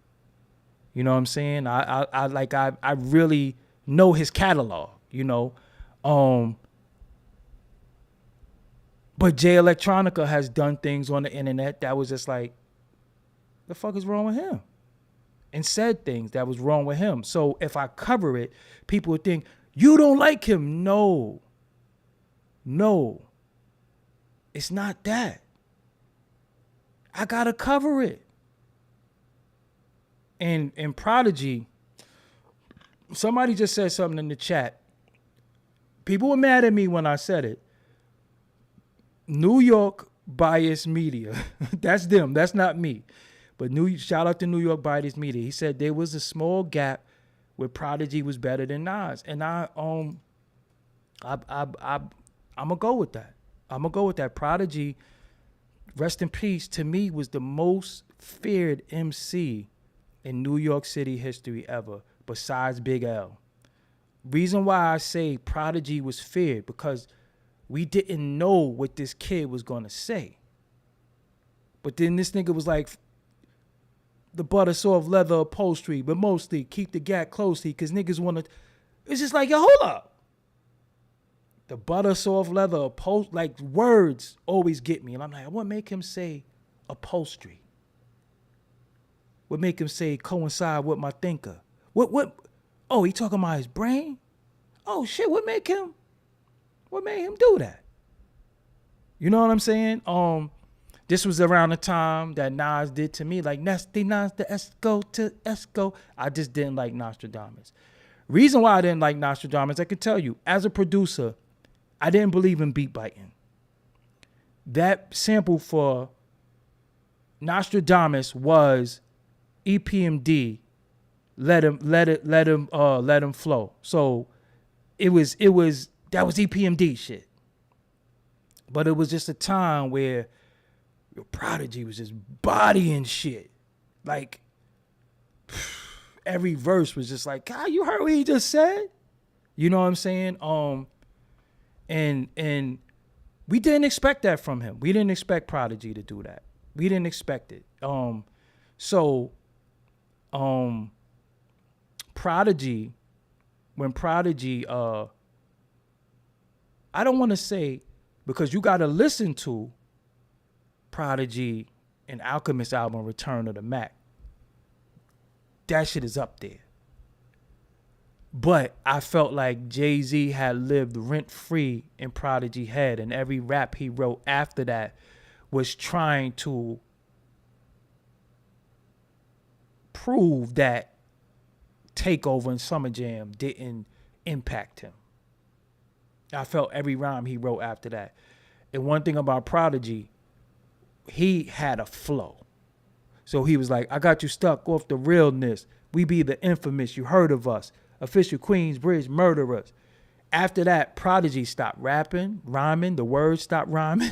You know what I'm saying? I really know his catalog, you know. But Jay Electronica has done things on the internet that was just like, the fuck is wrong with him? And said things that was wrong with him. So if I cover it, people would think, you don't like him. No. It's not that. I gotta cover it. And Prodigy, somebody just said something in the chat. People were mad at me when I said it. New York biased media. That's them. That's not me. But shout out to New York biased media. He said there was a small gap where Prodigy was better than Nas. And I'm gonna go with that. Prodigy, rest in peace, to me was the most feared MC in New York City history ever, besides Big L. Reason why I say Prodigy was feared, because we didn't know what this kid was gonna say. But then this nigga was like, the butter soft leather upholstery, but mostly keep the gap closely, because niggas wanna, it's just like, yo, hold up. The butter soft leather upholstery, like words always get me. And I'm like, what make him say upholstery? What make him say coincide with my thinker? What? Oh, he talking about his brain? Oh shit, what made him do that? You know what I'm saying? This was around the time that Nas did to me, like Nasty Nas the Esco to Esco. I just didn't like Nostradamus. Reason why I didn't like Nostradamus, I could tell you, as a producer, I didn't believe in beat biting. That sample for Nostradamus was EPMD. Let him flow. So that was EPMD shit. But it was just a time where Prodigy was just bodying shit. Like every verse was just like, God, you heard what he just said? You know what I'm saying? And we didn't expect that from him. We didn't expect Prodigy to do that. We didn't expect it. Prodigy, when Prodigy, I don't want to say, because you got to listen to Prodigy and Alchemist album, Return of the Mac. that shit is up there. But I felt like Jay Z had lived rent free in Prodigy head, and every rap he wrote after that was trying to prove that Takeover and Summer Jam didn't impact him. I felt every rhyme he wrote after that. And one thing about Prodigy, he had a flow. So he was like, I got you stuck off the realness. We be the infamous, you heard of us. Official Queensbridge murderers. After that, Prodigy stopped rhyming. The words stopped rhyming.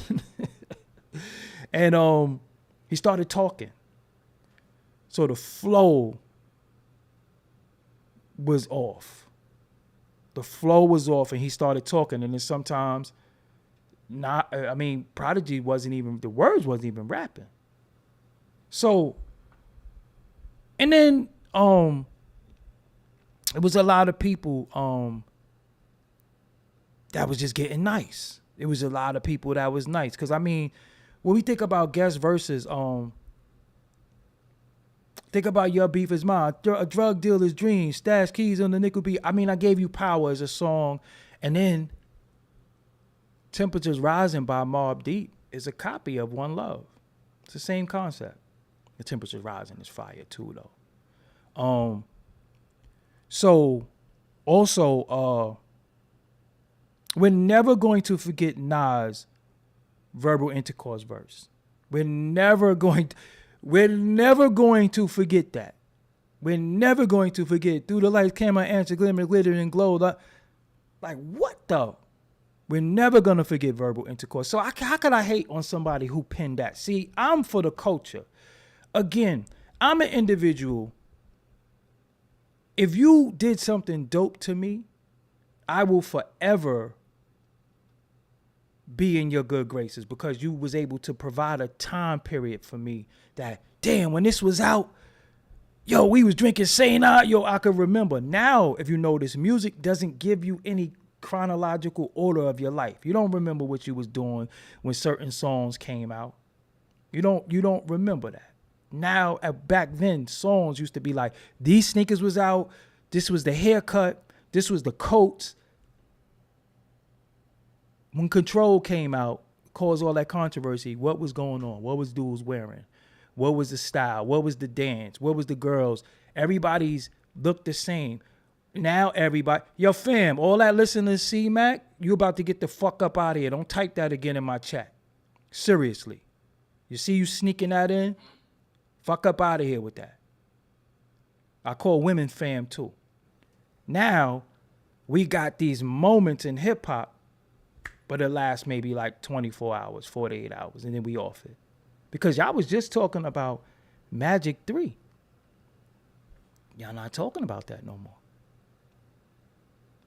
And he started talking. So the flow was off. The flow was off, and he started talking. And then sometimes, Prodigy the words wasn't even rapping. So, and then, it was a lot of people that was just getting nice. It was a lot of people that was nice. Because, when we think about guest verses, think about Your Beef Is Mine, A Drug Dealer's Dream, Stash Keys on the Nickel Beat. I Gave You Power as a song. And then Temperatures Rising by Mobb Deep is a copy of One Love. It's the same concept. The Temperatures Rising is fire too, though. So, also, we're never going to forget Nas' verbal intercourse verse. We're never going to forget that. We're never going to forget. Through the lights, camera, answer, glimmer, glitter, and glow. Like, what the? We're never going to forget verbal intercourse. So how could I hate on somebody who penned that? See, I'm for the culture. Again, I'm an individual. If you did something dope to me, I will forever be in your good graces because you was able to provide a time period for me that, damn, when this was out, yo, we was drinking Saint I could remember. Now, if you notice, music doesn't give you any chronological order of your life. You don't remember what you was doing when certain songs came out. You don't remember that. Now, back then, songs used to be like, these sneakers was out, this was the haircut, this was the coats. When Control came out, caused all that controversy, what was going on? What was dudes wearing? What was the style? What was the dance? What was the girls? Everybody's looked the same. Now everybody, yo fam, all that listening to C-Mac, you about to get the fuck up out of here. Don't type that again in my chat. Seriously. You see you sneaking that in? Fuck up out of here with that. I call women fam too. Now, we got these moments in hip hop, but it lasts maybe like 24 hours, 48 hours, and then we off it. Because y'all was just talking about Magic 3. Y'all not talking about that no more.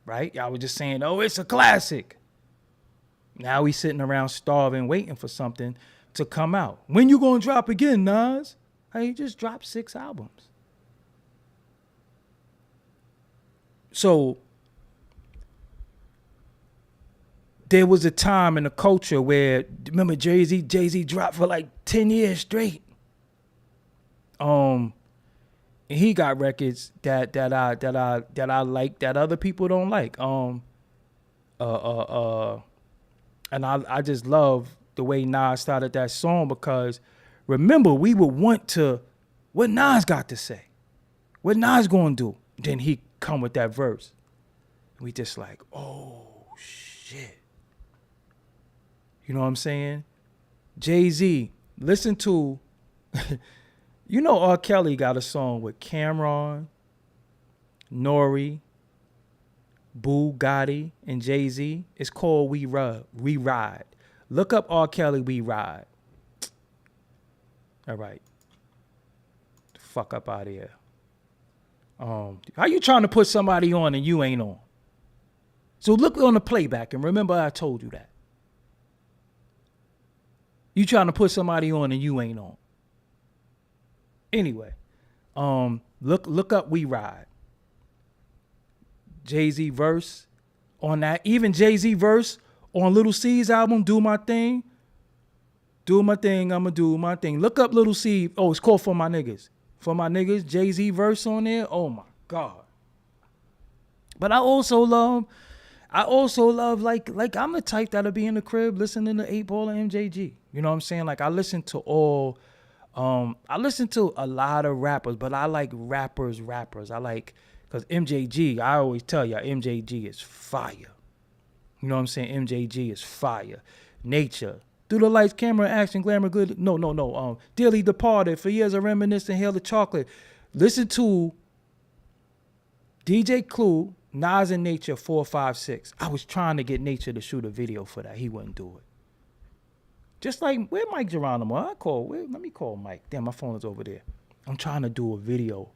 Right? Y'all was just saying, oh, it's a classic. Now we sitting around starving, waiting for something to come out. When you gonna drop again, Nas? Hey, you just dropped 6 albums. So there was a time in the culture where, remember Jay Z dropped for like 10 years straight. And he got records that I like that other people don't like. And I just love the way Nas started that song because remember, we would want to, what Nas got to say? What Nas gonna do? Then he come with that verse. We just like, oh, shit. You know what I'm saying? Jay Z, listen to, you know R. Kelly got a song with Cameron, Nori, Boo Gotti, and Jay Z. It's called We Ride. Look up R. Kelly, We Ride. All right. The fuck up out of here. How you trying to put somebody on and you ain't on? So look on the playback and remember I told you that. You trying to put somebody on and you ain't on. Anyway, look up We Ride. Jay-Z verse on that. Even Jay-Z verse on Lil C's album, Do My Thing. Do my thing, I'ma do my thing. Look up Lil C. Oh, it's called For My Niggas. for my niggas. Jay Z verse on there. Oh my God. But I also love like I'm the type that'll be in the crib listening to 8 Ball and MJG. You know what I'm saying? Like I listen to I listen to a lot of rappers, but I like rappers. I like, because MJG, I always tell y'all, MJG is fire. You know what I'm saying? MJG is fire. Nature. Through the lights, camera, action, glamour, good. No. Dearly departed, for years I reminisce and hail the chocolate. Listen to DJ Clue, Nas and Nature 456. I was trying to get Nature to shoot a video for that. He wouldn't do it. Just like, where Mike Geronimo? Let me call Mike. Damn, my phone is over there. I'm trying to do a video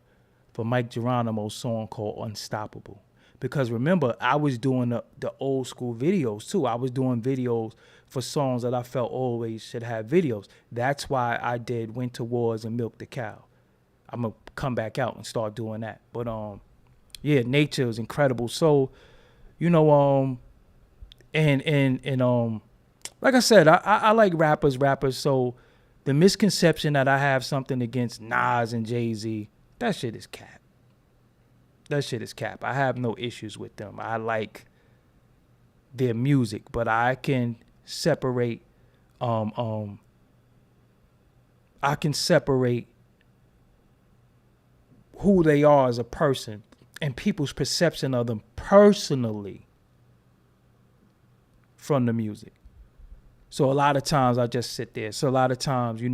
for Mike Geronimo's song called Unstoppable. Because remember, I was doing the old school videos too. I was doing videos for songs that I felt always should have videos. That's why I did Winter Wars and Milk the Cow. I'm going to come back out and start doing that. But yeah, Nature is incredible. So, you know, and like I said, I like rappers. So the misconception that I have something against Nas and Jay Z, that shit is cap. I have no issues with them. I like their music, but I can separate who they are as a person and people's perception of them personally from the music. So a lot of times I just sit there. So a lot of times, that's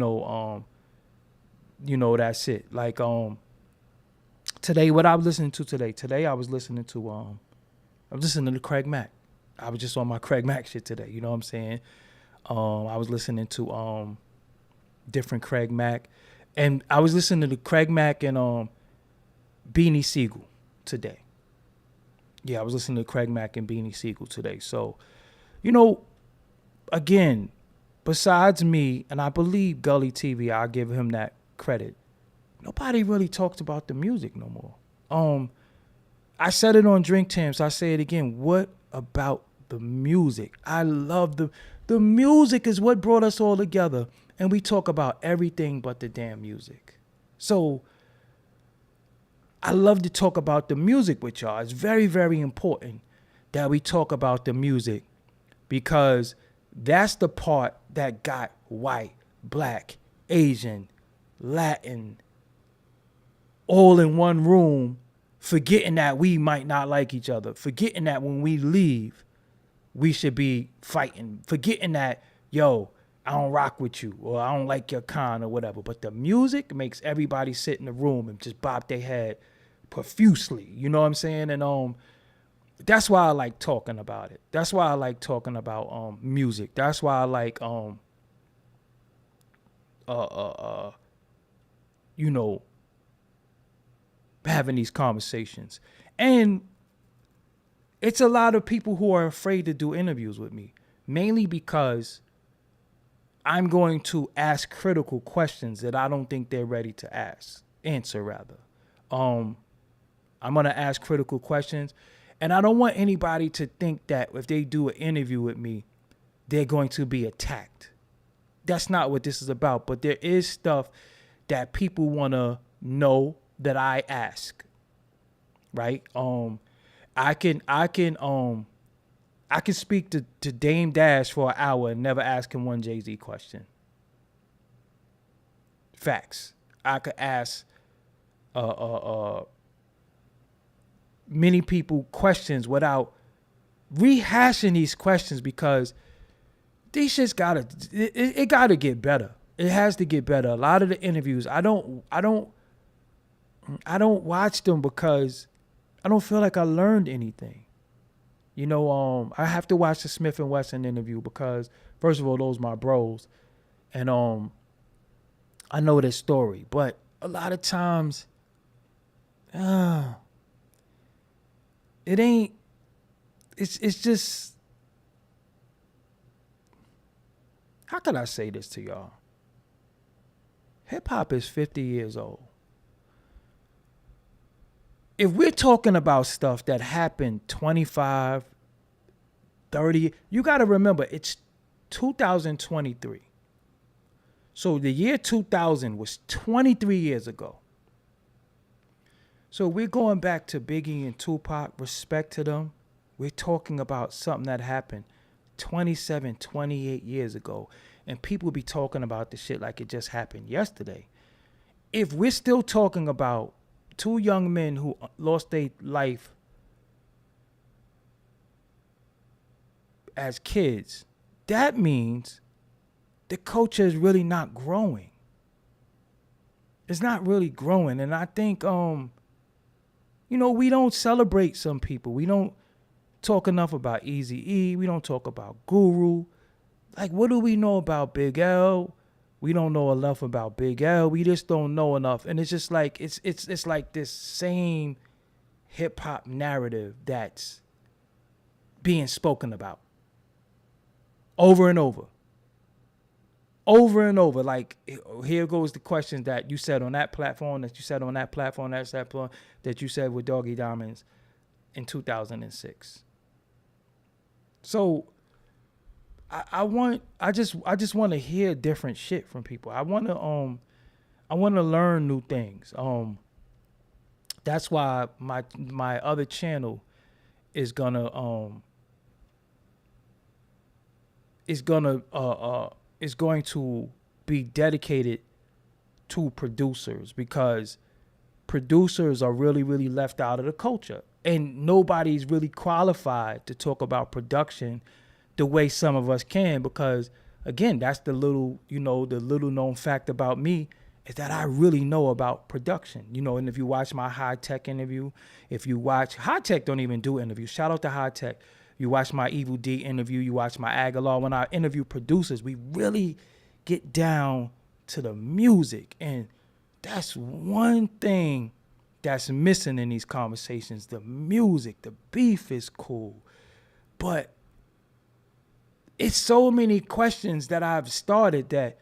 it. Like today, what I was listening to today. Today I was listening to Craig Mack. I was just on my Craig Mack shit today. You know what I'm saying? I was listening to different Craig Mack, and I was listening to Craig Mack and Beanie Siegel today. Yeah, I was listening to Craig Mack and Beanie Siegel today. So, again, besides me, and I believe Gully TV, I'll give him that credit, nobody really talks about the music no more. I said it on Drink Champs. I say it again. What about the music? I love the music is what brought us all together, and we talk about everything but the damn music. So I love to talk about the music with y'all. It's very, very important that we talk about the music, because that's the part that got white, black, Asian, Latin, all in one room, forgetting that we might not like each other, forgetting that when we leave, we should be fighting, forgetting that, yo, I don't rock with you, or I don't like your kind, or whatever. But the music makes everybody sit in the room and just bop their head profusely. You know what I'm saying? And that's why I like talking about it. That's why I like talking about music. That's why I like having these conversations. And it's a lot of people who are afraid to do interviews with me, mainly because I'm going to ask critical questions that I don't think they're ready to answer rather. I'm going to ask critical questions, and I don't want anybody to think that if they do an interview with me, they're going to be attacked. That's not what this is about, but there is stuff that people want to know that I ask, right? I can speak to Dame Dash for an hour and never ask him one Jay Z question. Facts. I could ask many people questions without rehashing these questions, because these shits it gotta get better. It has to get better. A lot of the interviews, I don't watch them because I don't feel like I learned anything. I have to watch the Smith and Wesson interview because, first of all, those my bros, and I know their story. But a lot of times, it ain't. It's just. How can I say this to y'all? Hip hop is 50 years old. If we're talking about stuff that happened 25, 30, you got to remember it's 2023. So the year 2000 was 23 years ago. So we're going back to Biggie and Tupac, respect to them. We're talking about something that happened 27, 28 years ago. And people be talking about the shit like it just happened yesterday. If we're still talking about two young men who lost their life as kids, that means the culture is really not growing. It's not really growing. And I think, we don't celebrate some people. We don't talk enough about Eazy-E. We don't talk about Guru. Like, what do we know about Big L? We don't know enough about Big L. We just don't know enough. And it's just like, it's like this same hip hop narrative that's being spoken about over and over. Over and over. Like, here goes the questions that you said on that platform, that you said on that platform, that you said with Doggie Diamonds in 2006. So I just want to hear different shit from people. I want to learn new things. That's why my other channel is going to be dedicated to producers, because producers are really, really left out of the culture, and nobody's really qualified to talk about production the way some of us can, because again, that's the little known fact about me, is that I really know about production. And if you watch my High Tech interview, if you watch High Tech, don't even do interviews. Shout out to High Tech. You watch my Evil D interview, you watch my Aguilar. When I interview producers, we really get down to the music. And that's one thing that's missing in these conversations. The music, the beef is cool. But it's so many questions that I've started that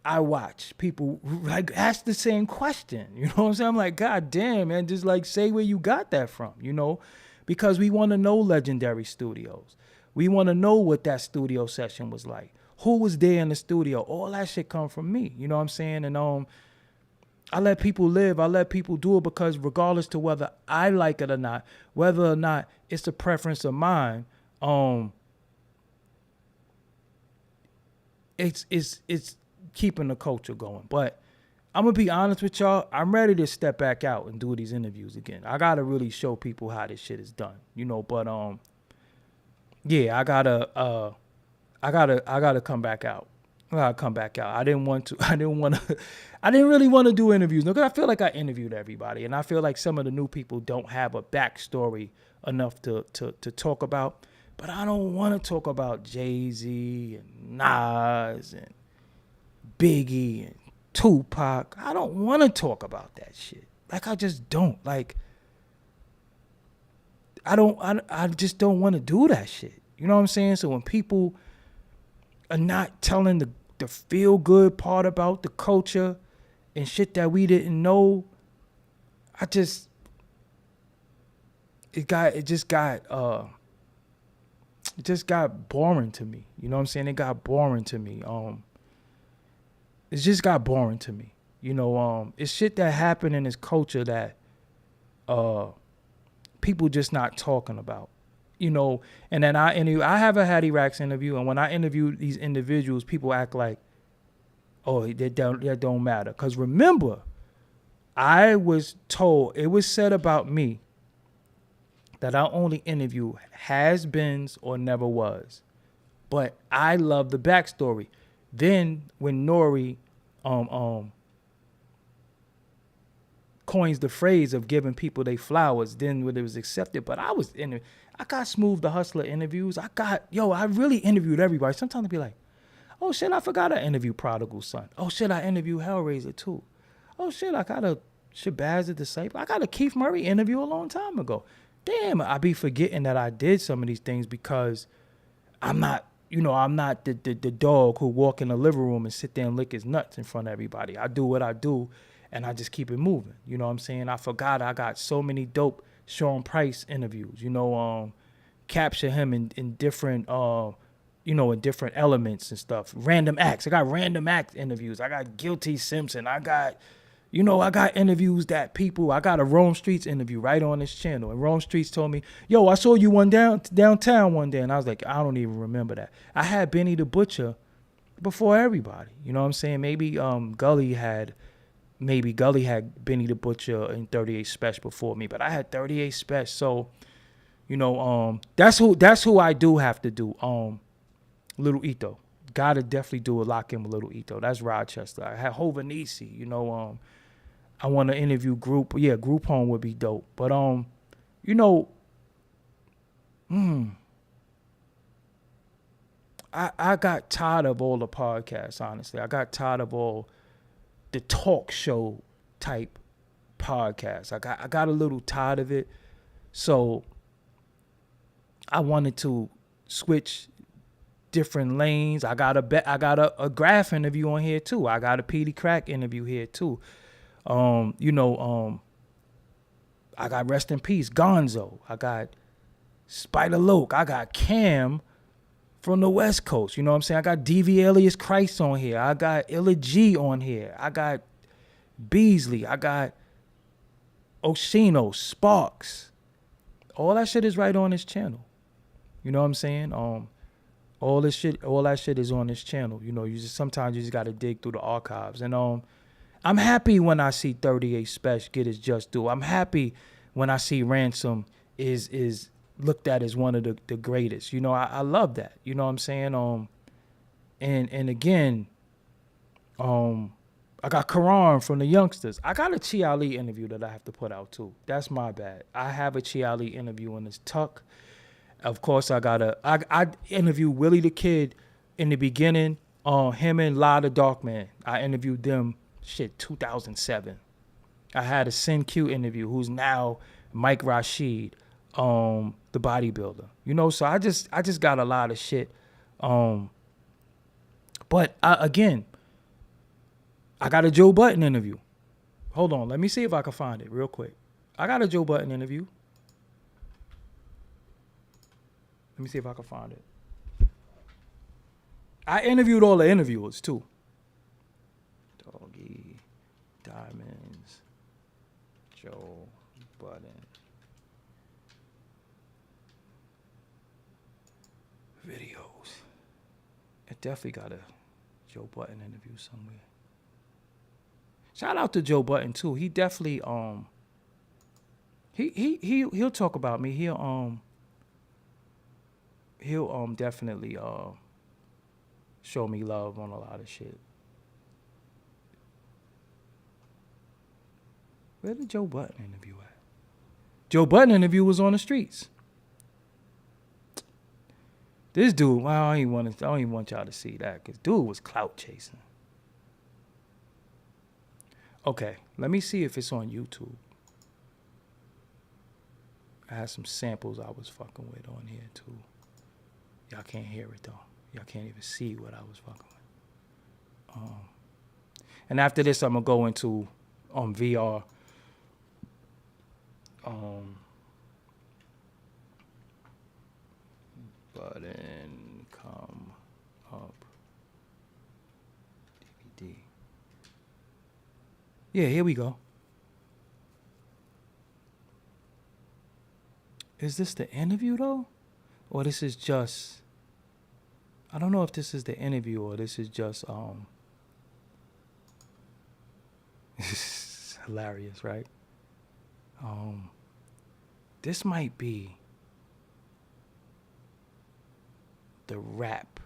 I watch people like ask the same question. You know what I'm saying? I'm like, God damn, man, just like say where you got that from, because we want to know Legendary Studios. We want to know what that studio session was like. Who was there in the studio? All that shit come from me. You know what I'm saying? And I let people live. I let people do it, because regardless to whether I like it or not, whether or not it's a preference of mine, it's keeping the culture going. But I'm going to be honest with y'all. I'm ready to step back out and do these interviews again. I got to really show people how this shit is done, but yeah, I got to come back out. I got to come back out. I didn't really want to do interviews. No, because I feel like I interviewed everybody, and I feel like some of the new people don't have a backstory enough to talk about. But I don't want to talk about Jay Z and Nas and Biggie and Tupac. I don't want to talk about that shit. Like, I just don't. Like, I just don't want to do that shit. You know what I'm saying? So when people are not telling the feel good part about the culture and shit that we didn't know, it just got boring to me. You know what I'm saying? It got boring to me. It just got boring to me. It's shit that happened in this culture that people just not talking about. And then I have a Hattie Racks interview, and when I interview these individuals, people act like, oh, that don't matter. Because remember, I was told, it was said about me that I only interview has-beens or never was. But I love the backstory. Then when Nori coins the phrase of giving people their flowers, then when it was accepted. But I got Smooth the Hustler interviews. I really interviewed everybody. Sometimes I'd be like, oh shit, I forgot I interviewed Prodigal Son. Oh shit, I interviewed Hellraiser too. Oh shit, I got a Shabazz the Disciple. I got a Keith Murray interview a long time ago. Damn, I be forgetting that I did some of these things because I'm not the dog who walk in the living room and sit there and lick his nuts in front of everybody. I do what I do, and I just keep it moving. You know what I'm saying? I forgot I got so many dope Sean Price interviews. Capture him in different, in different elements and stuff. Random acts. I got random act interviews. I got Guilty Simpson. I got, You know, I got interviews that people, I got a Rome Streets interview right on this channel. And Rome Streets told me, yo, I saw you downtown one day. And I was like, I don't even remember that. I had Benny the Butcher before everybody. You know what I'm saying? Maybe Gully had Benny the Butcher and 38 Special before me, but I had 38 Special. So, you know, that's who I do have to do. Little Ito. Gotta definitely do a lock in with Little Ito. That's Rochester. I had Hovanisi, you know, I want to interview Group. Yeah, Group Home would be dope. But you know, I got tired of all the podcasts, honestly. I got tired of all the talk show type podcasts. I got a little tired of it. So I wanted to switch different lanes. I got a Graph interview on here too. I got a Petey Crack interview here too. You know, I got Rest in Peace Gonzo. I got Spider Loke. I got Cam from the West Coast. You know what I'm saying? I got DV Alias Christ on here. I got Illa G on here. I got Beasley. I got Oshino, Sparks. All that shit is right on this channel. You know what I'm saying? All that shit is on this channel. You know, sometimes you just gotta dig through the archives. And I'm happy when I see 38 Special get his just due. I'm happy when I see Ransom is looked at as one of the greatest. You know, I love that. You know what I'm saying? And again, I got Karan from the Youngsters. I got a Chi Ali interview that I have to put out too. That's my bad. I have a Chi Ali interview in this tuck. Of course, I interviewed Willie the Kid in the beginning. Him and La the Dark Man. I interviewed them 2007. I had a Sin Q interview, who's now Mike Rashid, the bodybuilder. You know, so I just got a lot of shit. But again, I got a Joe Budden interview. Hold on, let me see if I can find it real quick. I got a Joe Budden interview. Let me see if I can find it. I interviewed all the interviewers too. Doggie Diamonds, Joe Budden. Videos. I definitely got a Joe Budden interview somewhere. Shout out to Joe Budden too. He definitely he'll talk about me. He'll definitely show me love on a lot of shit. Where did Joe Budden interview at? Joe Budden interview was on the streets. This dude, well, I don't even want y'all to see that, because dude was clout chasing. Okay, let me see if it's on YouTube. I had some samples I was fucking with on here too. Y'all can't hear it though. Y'all can't even see what I was fucking with. And after this, I'm gonna go into VR. Button come up DVD. Yeah, here we go. Is this the interview though? Or this is just, I don't know if this is the interview or this is just this is hilarious, right? This might be the rap.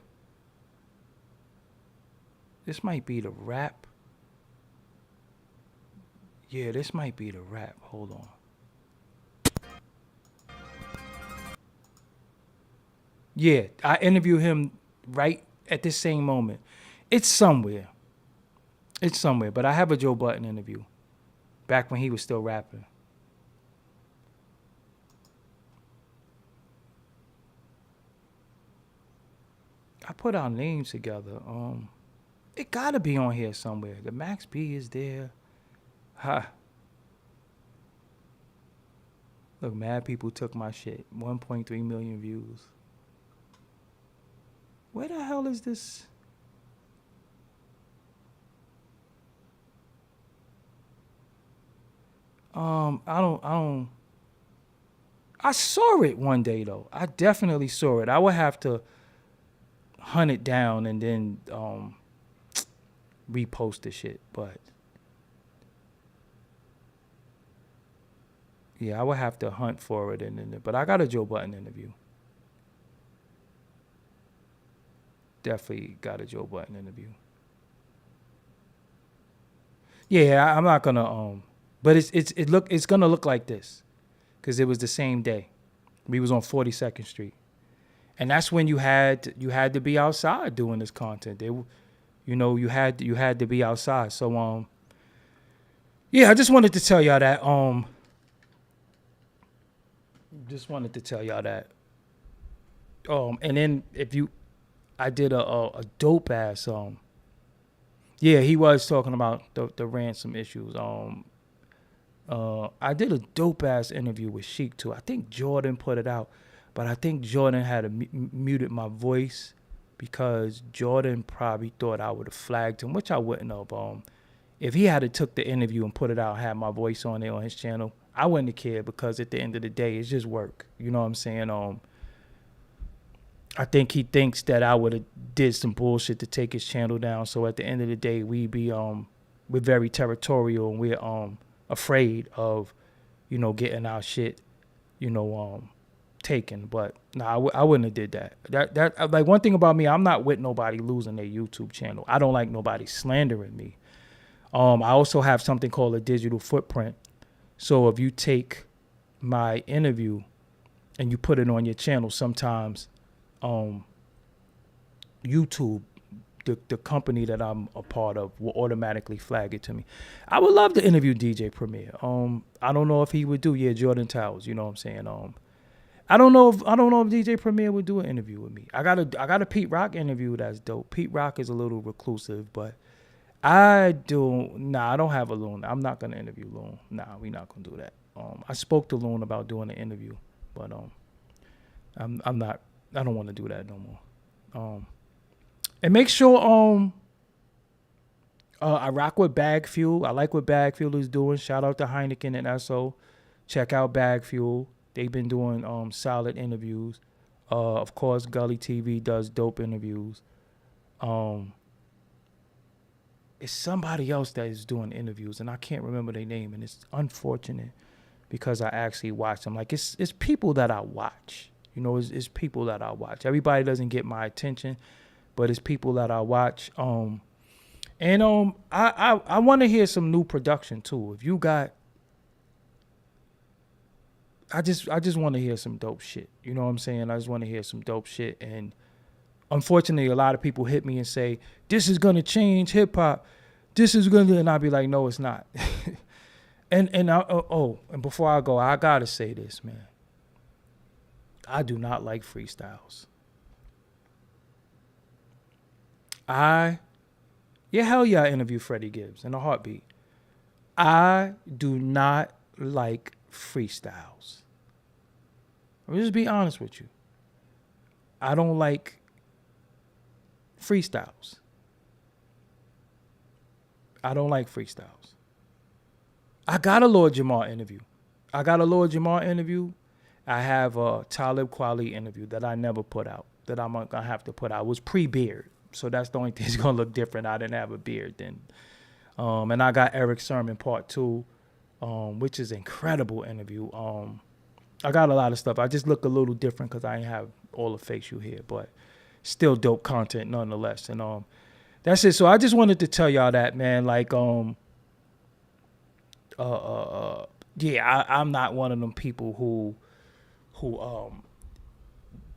This might be the rap. Yeah, this might be the rap. Hold on. Yeah, I interview him right at this same moment. It's somewhere. But I have a Joe Budden interview back when he was still rapping. I put our names together. It gotta be on here somewhere. The Max B is there. Ha. Look, mad people took my shit. 1.3 million views. Where the hell is this? I saw it one day though. I definitely saw it. I would have to hunt it down and then repost the shit. But yeah, I would have to hunt for it and then. But I got a Joe Budden interview. Definitely got a Joe Budden interview. Yeah, I'm not gonna but it's gonna look like this, because it was the same day. We was on 42nd Street, and that's when you had to be outside doing this content. You had to be outside. So yeah, I just wanted to tell y'all that and then I did a dope ass yeah, he was talking about the ransom issues. I did a dope ass interview with Sheik too. I think Jordan put it out, but I think Jordan had muted my voice because Jordan probably thought I would have flagged him, which I wouldn't have. If he had took the interview and put it out, had my voice on there on his channel, I wouldn't have cared, because at the end of the day, it's just work. You know what I'm saying? I think he thinks that I would have did some bullshit to take his channel down. So at the end of the day, we're very territorial, and we're afraid of, getting our shit, taken. But no, I wouldn't have did that. That like, one thing about me, I'm not with nobody losing their YouTube channel. I don't like nobody slandering me. I also have something called a digital footprint. So if you take my interview and you put it on your channel, sometimes YouTube, the company that I'm a part of, will automatically flag it to me. I would love to interview DJ Premier. I don't know if he would do. Yeah, Jordan Towers. You know what I'm saying? I don't know if DJ Premier would do an interview with me. I got a Pete Rock interview that's dope. Pete Rock is a little reclusive, but I don't have a Loon. I'm not gonna interview Loon. Nah, we not gonna do that. I spoke to Loon about doing an interview, but I'm not. I don't want to do that no more. And make sure I rock with Bag Fuel. I like what Bag Fuel is doing. Shout out to Heineken and SO. Check out Bag Fuel. They've been doing solid interviews. Of course, Gully TV does dope interviews. It's somebody else that is doing interviews, and I can't remember their name, and it's unfortunate because I actually watch them. Like, it's people that I watch. It's people that I watch. Everybody doesn't get my attention, but it's people that I watch. I want to hear some new production too. If you got, I just want to hear some dope shit. You know what I'm saying? I just want to hear some dope shit. And unfortunately, a lot of people hit me and say, "This is gonna change hip hop. This is gonna," and I'll be like, "No, it's not." and before I go, I gotta say this, man. I do not like freestyles. Hell yeah, I interview Freddie Gibbs in a heartbeat. I do not like freestyles. Let me just be honest with you. I don't like freestyles. I don't like freestyles. I got a Lord Jamar interview. I have a Talib Kweli interview that I never put out, that I'm going to have to put out. It was pre-beard, so that's the only thing that's going to look different. I didn't have a beard then. And I got Eric Sermon Part 2, which is an incredible interview. I got a lot of stuff. I just look a little different because I ain't have all the facial hair, but still dope content nonetheless. And that's it. So I just wanted to tell y'all that, man. Like, yeah, I'm not one of them people who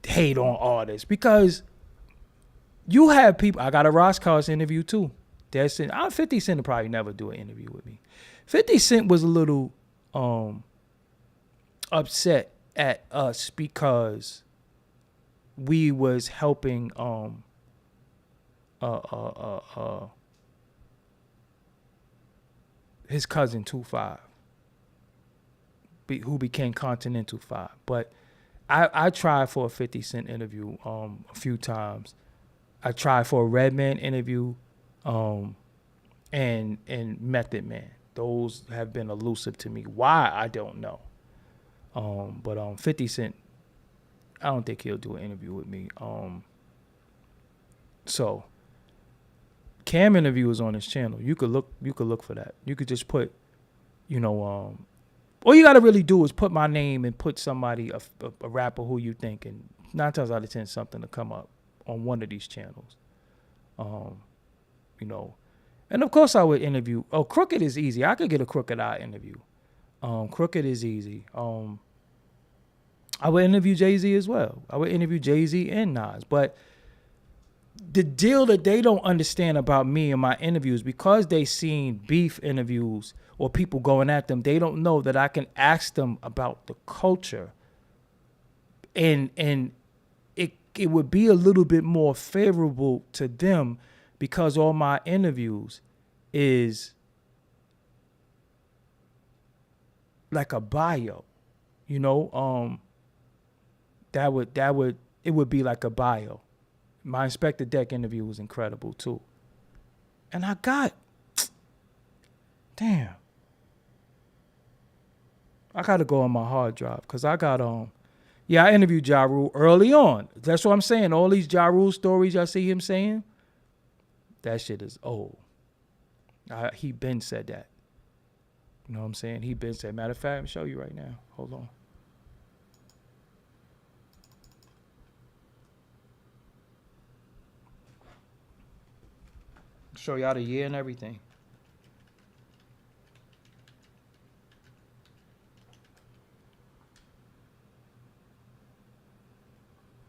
hate on artists, because you have people. I got a Roscars interview too. 50 Cent will probably never do an interview with me. 50 Cent was a little upset at us because we was helping his cousin 2-5, who became Continental 5. But I tried for a 50 Cent interview a few times. I tried for a Redman interview and Method Man. those have been elusive to me. Why, I don't know. But 50 Cent, I don't think he'll do an interview with me. So Cam interview is on his channel. You could look for that. You could just put, all you got to really do is put my name and put somebody, a rapper who you think, and 9 times out of 10 something to come up on one of these channels. And of course I would interview. Oh, Crooked is easy. I could get a Crooked Eye interview. Crooked is easy. I would interview Jay Z as well. I would interview Jay Z and Nas. But the deal that they don't understand about me and my interviews, because they seen beef interviews or people going at them, they don't know that I can ask them about the culture. And it would be a little bit more favorable to them, because all my interviews is like a bio, it would be like a bio. My Inspector Deck interview was incredible too. And I got to go on my hard drive, because I got I interviewed Ja Rule early on. That's what I'm saying. All these Ja Rule stories I see him saying, that shit is old. He been said that. You know what I'm saying? He been said. Matter of fact, I'm show you right now. Hold on. Show y'all the year and everything.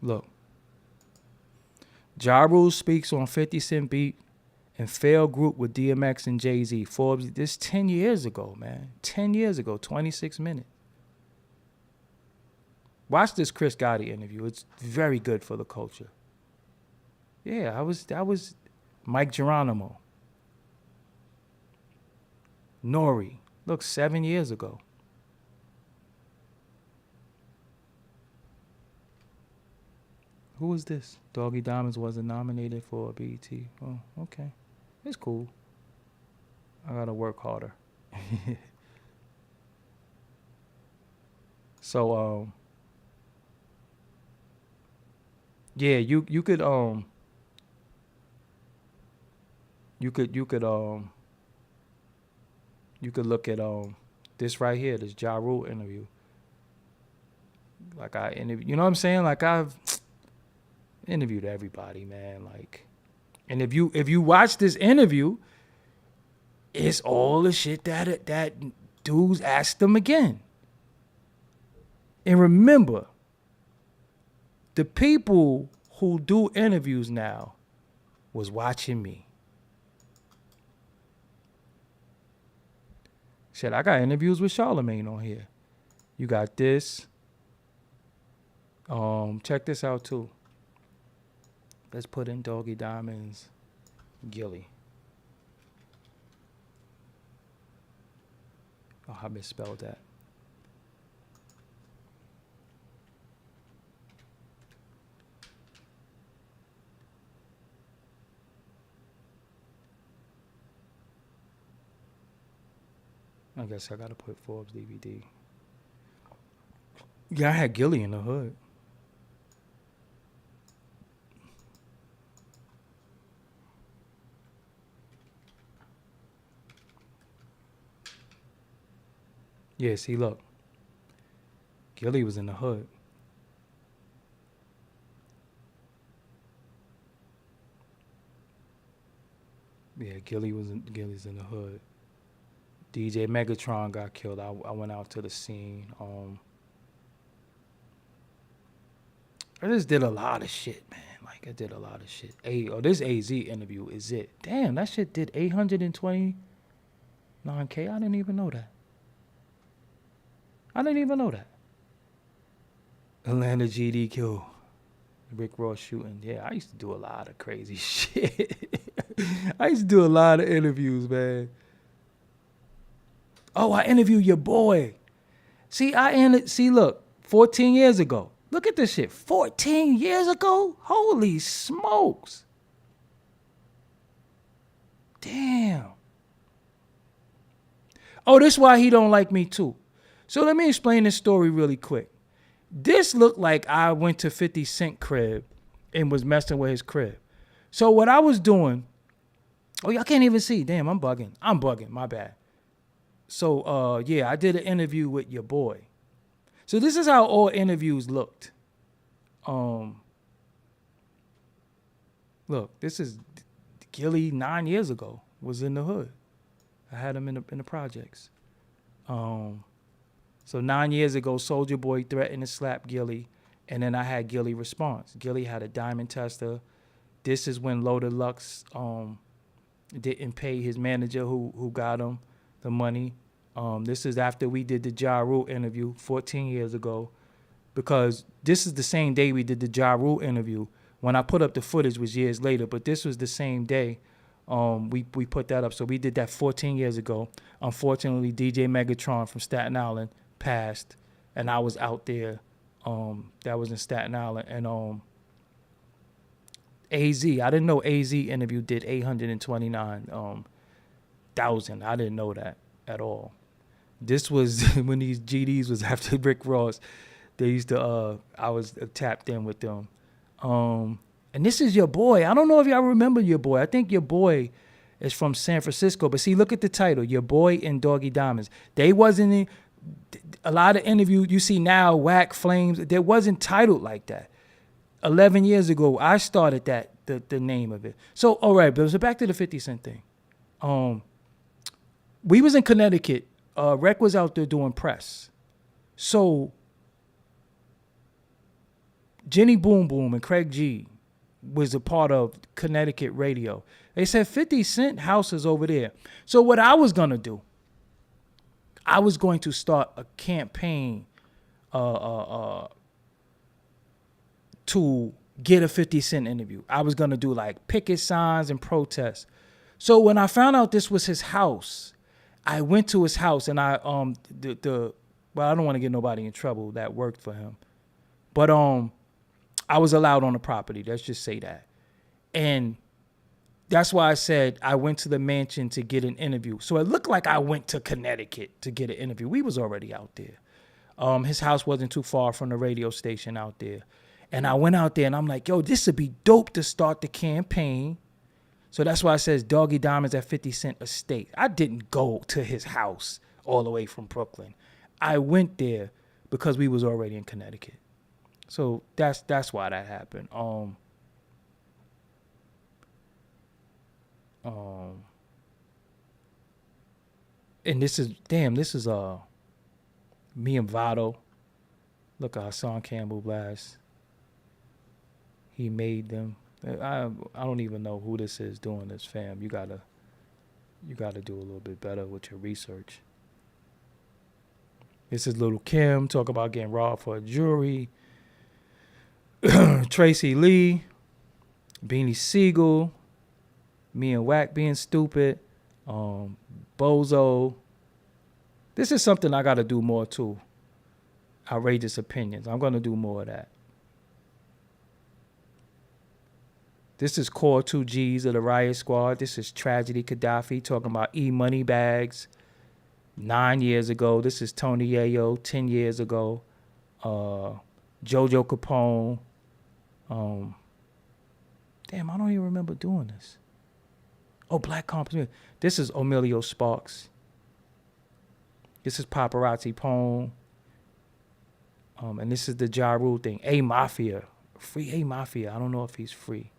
Look. Ja Rule speaks on 50 Cent beat and failed group with DMX and Jay Z. Forbes, this 10 years ago, man. 10 years ago, 26 minutes. Watch this Chris Gotti interview. It's very good for the culture. Yeah, that was Mike Geronimo. Nori. Look, 7 years ago. Who was this? Doggie Diamonds wasn't nominated for a BET. Oh, okay. It's cool. I gotta work harder. So, yeah, you could look at this right here, this Ja Rule interview. Like I interviewed, you know what I'm saying? Like I've interviewed everybody, man. Like, and if you watch this interview, it's all the shit that dudes asked them again. And remember, the people who do interviews now was watching me. Shit, I got interviews with Charlamagne on here. You got this. Check this out too. Let's put in Doggie Diamonds, Gilly. Oh, I misspelled that. I guess I gotta put Forbes DVD. Yeah, I had Gilly in the hood. Yeah, see, look. Gilly was in the hood. Yeah, Gilly's in the hood. DJ Megatron got killed. I went out to the scene. I just did a lot of shit, man. Like, I did a lot of shit. This AZ interview is it. Damn, that shit did 829K. I didn't even know that. Atlanta GD kill. Rick Ross shooting. Yeah, I used to do a lot of crazy shit. I used to do a lot of interviews, man. Oh, I interviewed your boy. See, look, 14 years ago. Look at this shit. 14 years ago? Holy smokes. Damn. Oh, this is why he don't like me too. So let me explain this story really quick. This looked like I went to 50 Cent crib and was messing with his crib. So what I was doing, oh, y'all can't even see. Damn, I'm bugging. My bad. So, yeah, I did an interview with your boy. So this is how all interviews looked. Look, this is Gilly 9 years ago. Was in the hood. I had him in the projects. So 9 years ago, Soulja Boy threatened to slap Gilly, and then I had Gilly response. Gilly had a diamond tester. This is when Loaded Lux didn't pay his manager who got him the money. This is after we did the Ja Rule interview 14 years ago, because this is the same day we did the Ja Rule interview. When I put up the footage was years later, but this was the same day we put that up. So we did that 14 years ago. Unfortunately, DJ Megatron from Staten Island passed, and I was out there. That was in Staten Island. And AZ, I didn't know AZ interview did 829,000. I didn't know that at all. This was when these GDs was after Rick Ross. They used to, I was tapped in with them. And this is your boy. I don't know if y'all remember your boy. I think your boy is from San Francisco. But see, look at the title, Your Boy and Doggie Diamonds. They wasn't in a lot of interviews you see now, Whack, Flames. They wasn't titled like that. 11 years ago, I started that, the name of it. So, all right, but so back to the 50 Cent thing. We was in Connecticut. Rec was out there doing press. So Jenny Boom Boom and Craig G was a part of Connecticut radio. They said 50 Cent house is over there. So what I was going to do, I was going to start a campaign to get a 50 Cent interview. I was going to do like picket signs and protests. So when I found out this was his house, I went to his house and I well, I don't want to get nobody in trouble that worked for him. But I was allowed on the property. Let's just say that. And that's why I said I went to the mansion to get an interview. So it looked like I went to Connecticut to get an interview. We was already out there. His house wasn't too far from the radio station out there. And I went out there and I'm like, yo, this would be dope to start the campaign. So that's why it says Doggie Diamonds at 50 Cent estate. I didn't go to his house all the way from Brooklyn. I went there because we was already in Connecticut. So that's why that happened. And this is me and Vado. Look at Hassan Campbell Blast. He made them. I don't even know who this is doing this, fam. You gotta do a little bit better with your research. This is Little Kim talk about getting robbed for a jury. Tracy Lee, Beanie Siegel, me and Wack being stupid, Bozo. This is something I got to do more too. Outrageous opinions. I'm going to do more of that. This is Core 2Gs of the Riot Squad. This is Tragedy Gaddafi talking about E-Money Bags 9 years ago. This is Tony Yayo 10 years ago. Jojo Capone. Damn, I don't even remember doing this. Oh, Black Company. This is Emilio Sparks. This is Paparazzi Pone. And this is the Ja Rule thing. A-Mafia. Free A-Mafia. I don't know if he's free.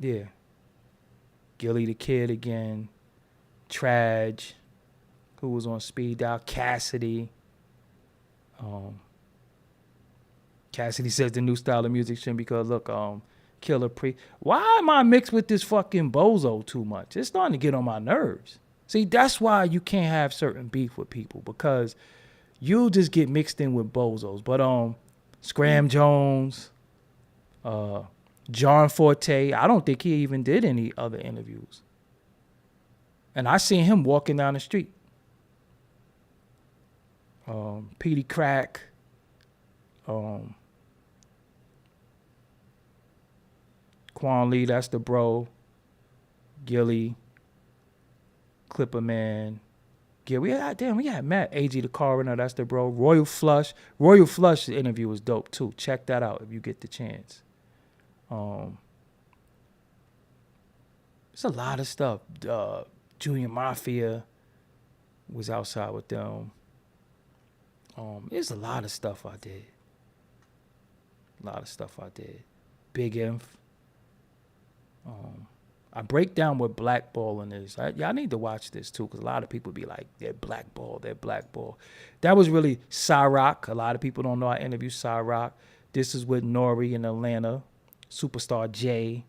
Yeah. Gilly the Kid again. Traj, who was on speed dial. Cassidy. Cassidy says the new style of music shouldn't because look, Killer Pre. Why am I mixed with this fucking bozo too much? It's starting to get on my nerves. See, that's why you can't have certain beef with people, because you'll just get mixed in with bozos. But Scram Jones, John Forte, I don't think he even did any other interviews. And I seen him walking down the street. Petey Crack, Quan Lee, that's the bro. Gilly, Clipper Man. Yeah, we had Matt AG the coroner. That's the bro. Royal Flush. Royal Flush interview was dope too. Check that out if you get the chance. It's a lot of stuff. Junior Mafia was outside with them. There's a lot of stuff I did. Big Inf. I break down what blackballing is. Y'all need to watch this too, because a lot of people be like, they're blackballed. That was really Cyrock. A lot of people don't know I interviewed Cyrock. This is with Nori in Atlanta, Superstar J,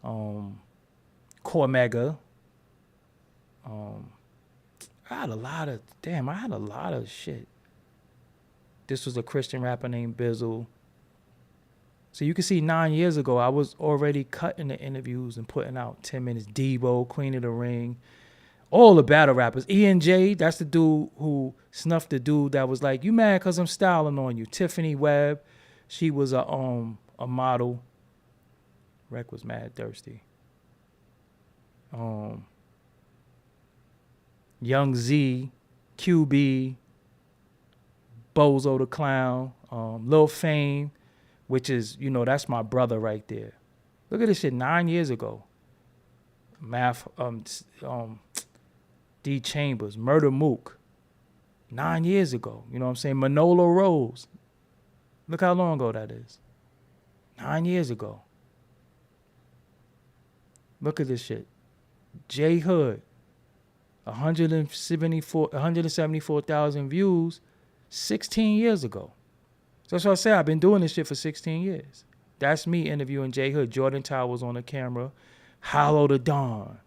Cormega. I had a lot of shit. This was a Christian rapper named Bizzle. So you can see 9 years ago, I was already cutting the interviews and putting out 10 minutes. Debo, Queen of the Ring, all the battle rappers. E&J, that's the dude who snuffed the dude that was like, you mad because I'm styling on you. Tiffany Webb, she was a model. Rec was mad thirsty. Young Z, QB, Bozo the Clown, Lil Fame, which is, that's my brother right there. Look at this shit 9 years ago. D Chambers, Murder Mook, 9 years ago. You know what I'm saying? Manolo Rose. Look how long ago that is. 9 years ago. Look at this shit. J Hood, 174,000 views 16 years ago. So that's what I say. I've been doing this shit for 16 years. That's me interviewing J Hood. Jordan Towers on the camera. Hollow the Dawn.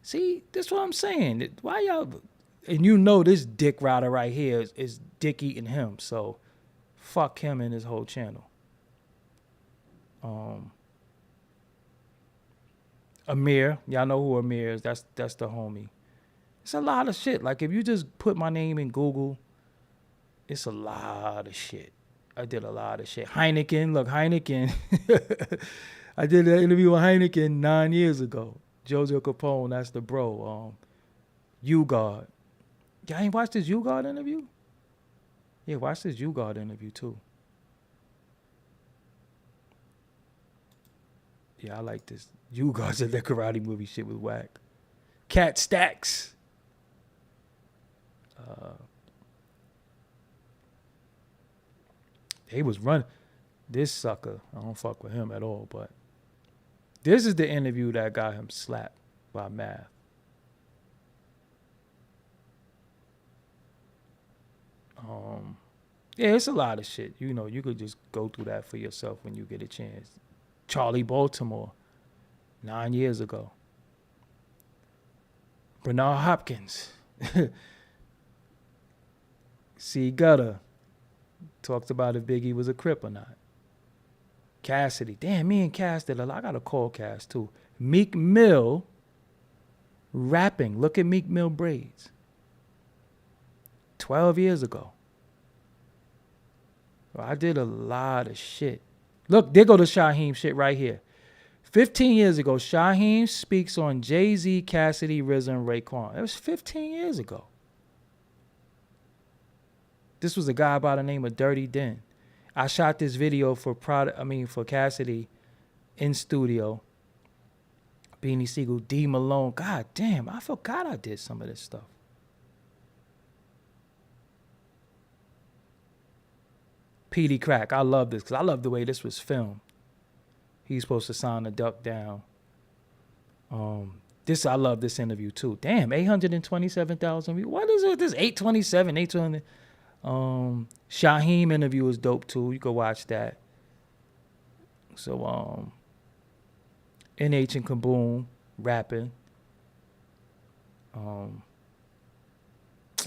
See, that's what I'm saying. Why y'all... And this dick rider right here is dick eating him. So fuck him and his whole channel. Amir. Y'all know who Amir is. That's the homie. It's a lot of shit. Like if you just put my name in Google, it's a lot of shit. I did a lot of shit. Heineken. Look, Heineken. I did an interview with Heineken 9 years ago. Jojo Capone, that's the bro. U-God. Y'all ain't watched this U-God interview? Yeah, watch this U-God interview too. Yeah, I like this. U-God said that karate movie shit was whack. Cat Stacks. They was running. This sucker, I don't fuck with him at all, but this is the interview that got him slapped by Math. Yeah, it's a lot of shit. You could just go through that for yourself when you get a chance. Charlie Baltimore, 9 years ago. Bernard Hopkins. C. Gutter. Talked about if Biggie was a Crip or not. Cassidy. Damn, me and Cass did a lot. I got to call Cass too. Meek Mill rapping. Look at Meek Mill braids. 12 years ago. I did a lot of shit. Look, there go the Shaheem shit right here. 15 years ago, Shaheem speaks on Jay Z, Cassidy, RZA, and Raekwon. That was 15 years ago. This was a guy by the name of Dirty Den. I shot this video for Cassidy in studio. Beanie Siegel, D Malone. God damn, I forgot I did some of this stuff. Petey Crack. I love this because I love the way this was filmed. He's supposed to sign the duck down. I love this interview too. Damn, 827,000 views. What is it? This 827, 820. Shaheem interview is dope too. You can watch that. So NH and Kaboom rapping.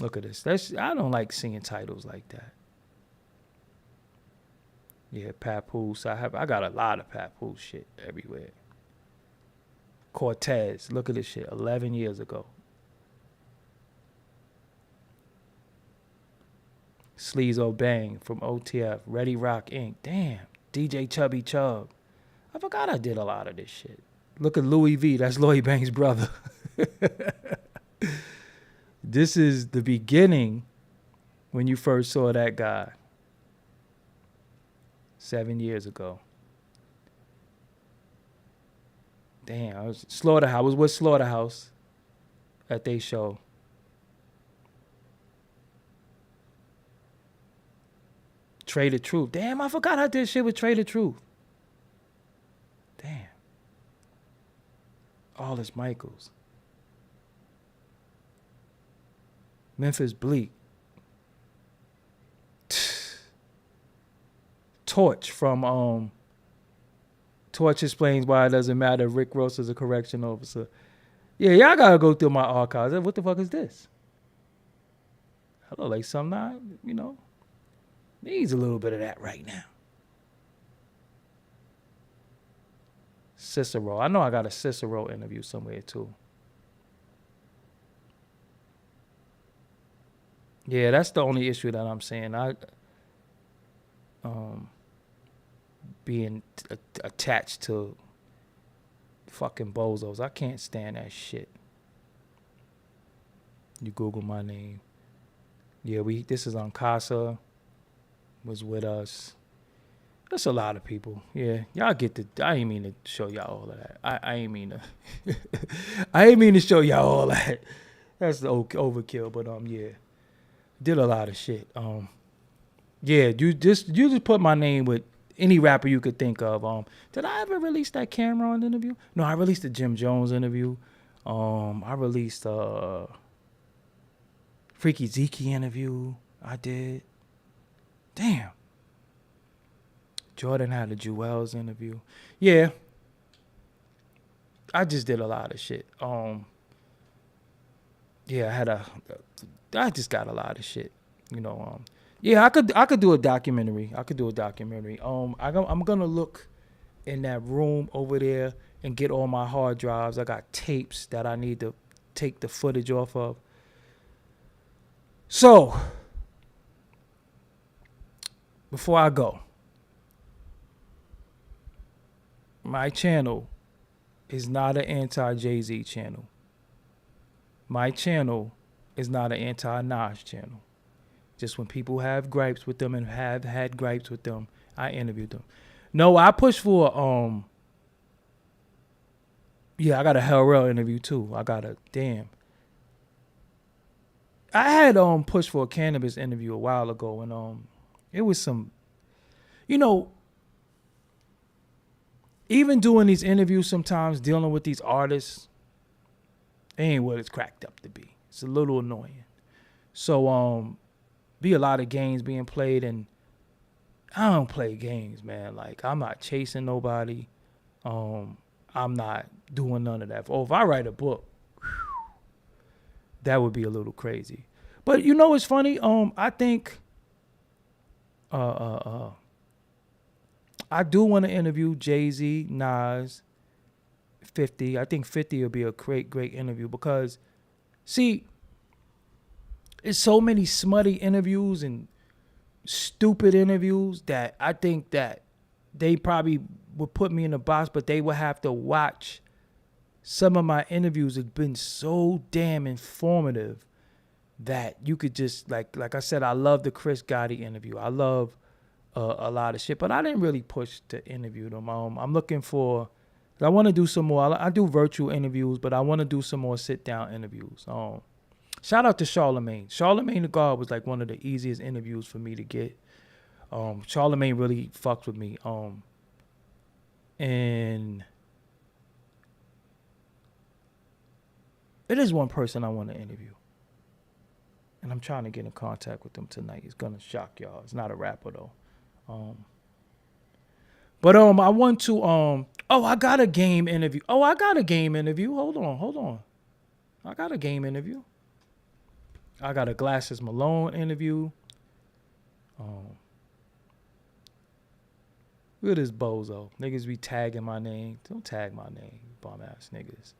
Look at this. I don't like seeing titles like that. Yeah, Papoose. I got a lot of Papoose shit everywhere. Cortez. Look at this shit. 11 years ago. Sleazo Bang from OTF. Ready Rock Inc. Damn. DJ Chubby Chub. I forgot I did a lot of this shit. Look at Louis V. That's Lloyd Banks' brother. This is the beginning when you first saw that guy 7 years ago. Damn, I was Slaughterhouse. I was with Slaughterhouse at their show. Trade the Truth. Damn, I forgot I did shit with Trade the Truth. Damn. Aldous Michaels. Memphis Bleak. Torch from Torch explains why it doesn't matter if Rick Ross is a correction officer. Yeah, y'all gotta go through my archives. What the fuck is this? I look like something I, needs a little bit of that right now. Cicero. I know I got a Cicero interview somewhere too. Yeah, that's the only issue that I'm saying. Being attached to fucking bozos. I can't stand that shit. You Google my name. Yeah, this is on Casa. Was with us. That's a lot of people. Yeah, y'all get I ain't mean to show y'all all of that. I ain't mean to. I ain't mean to show y'all all that. That's the overkill. But yeah, did a lot of shit. Yeah, you just put my name with any rapper you could think of. Did I ever release that Cameron interview? No, I released the Jim Jones interview. I released Freaky Zeke interview. I did. Damn. Jordan had a Jewels interview. Yeah. I just did a lot of shit. Yeah, I just got a lot of shit. Yeah, I could do a documentary. I'm gonna look in that room over there and get all my hard drives. I got tapes that I need to take the footage off of. So, before I go, my channel is not an anti-Jay Z channel. My channel is not an anti-Nas channel. Just when people have gripes with them and have had gripes with them, I interview them. No, I push for I got a Hell Rel interview too. I had pushed for a cannabis interview a while ago, and it was some, even doing these interviews sometimes, dealing with these artists, it ain't what it's cracked up to be. It's a little annoying. So be a lot of games being played, and I don't play games, man. Like, I'm not chasing nobody. I'm not doing none of that. Oh, if I write a book, that would be a little crazy. But it's funny. I think I do want to interview Jay Z, Nas, 50. I think 50 will be a great interview because, see, it's so many smutty interviews and stupid interviews that I think that they probably would put me in a box, but they would have to watch. Some of my interviews have been so damn informative that you could just, like I said, I love the Chris Gotti interview. I love a lot of shit, but I didn't really push to interview them. I'm looking for, I want to do some more. I do virtual interviews, but I want to do some more sit-down interviews. Shout out to Charlemagne. Charlemagne the God was like one of the easiest interviews for me to get. Charlemagne really fucked with me. And it is one person I want to interview. And I'm trying to get in contact with them tonight. It's going to shock y'all. It's not a rapper, though. But I want to, I got a game interview. Hold on. I got a game interview. I got a Glasses Malone interview. Look at this bozo. Niggas be tagging my name. Don't tag my name, bum ass niggas.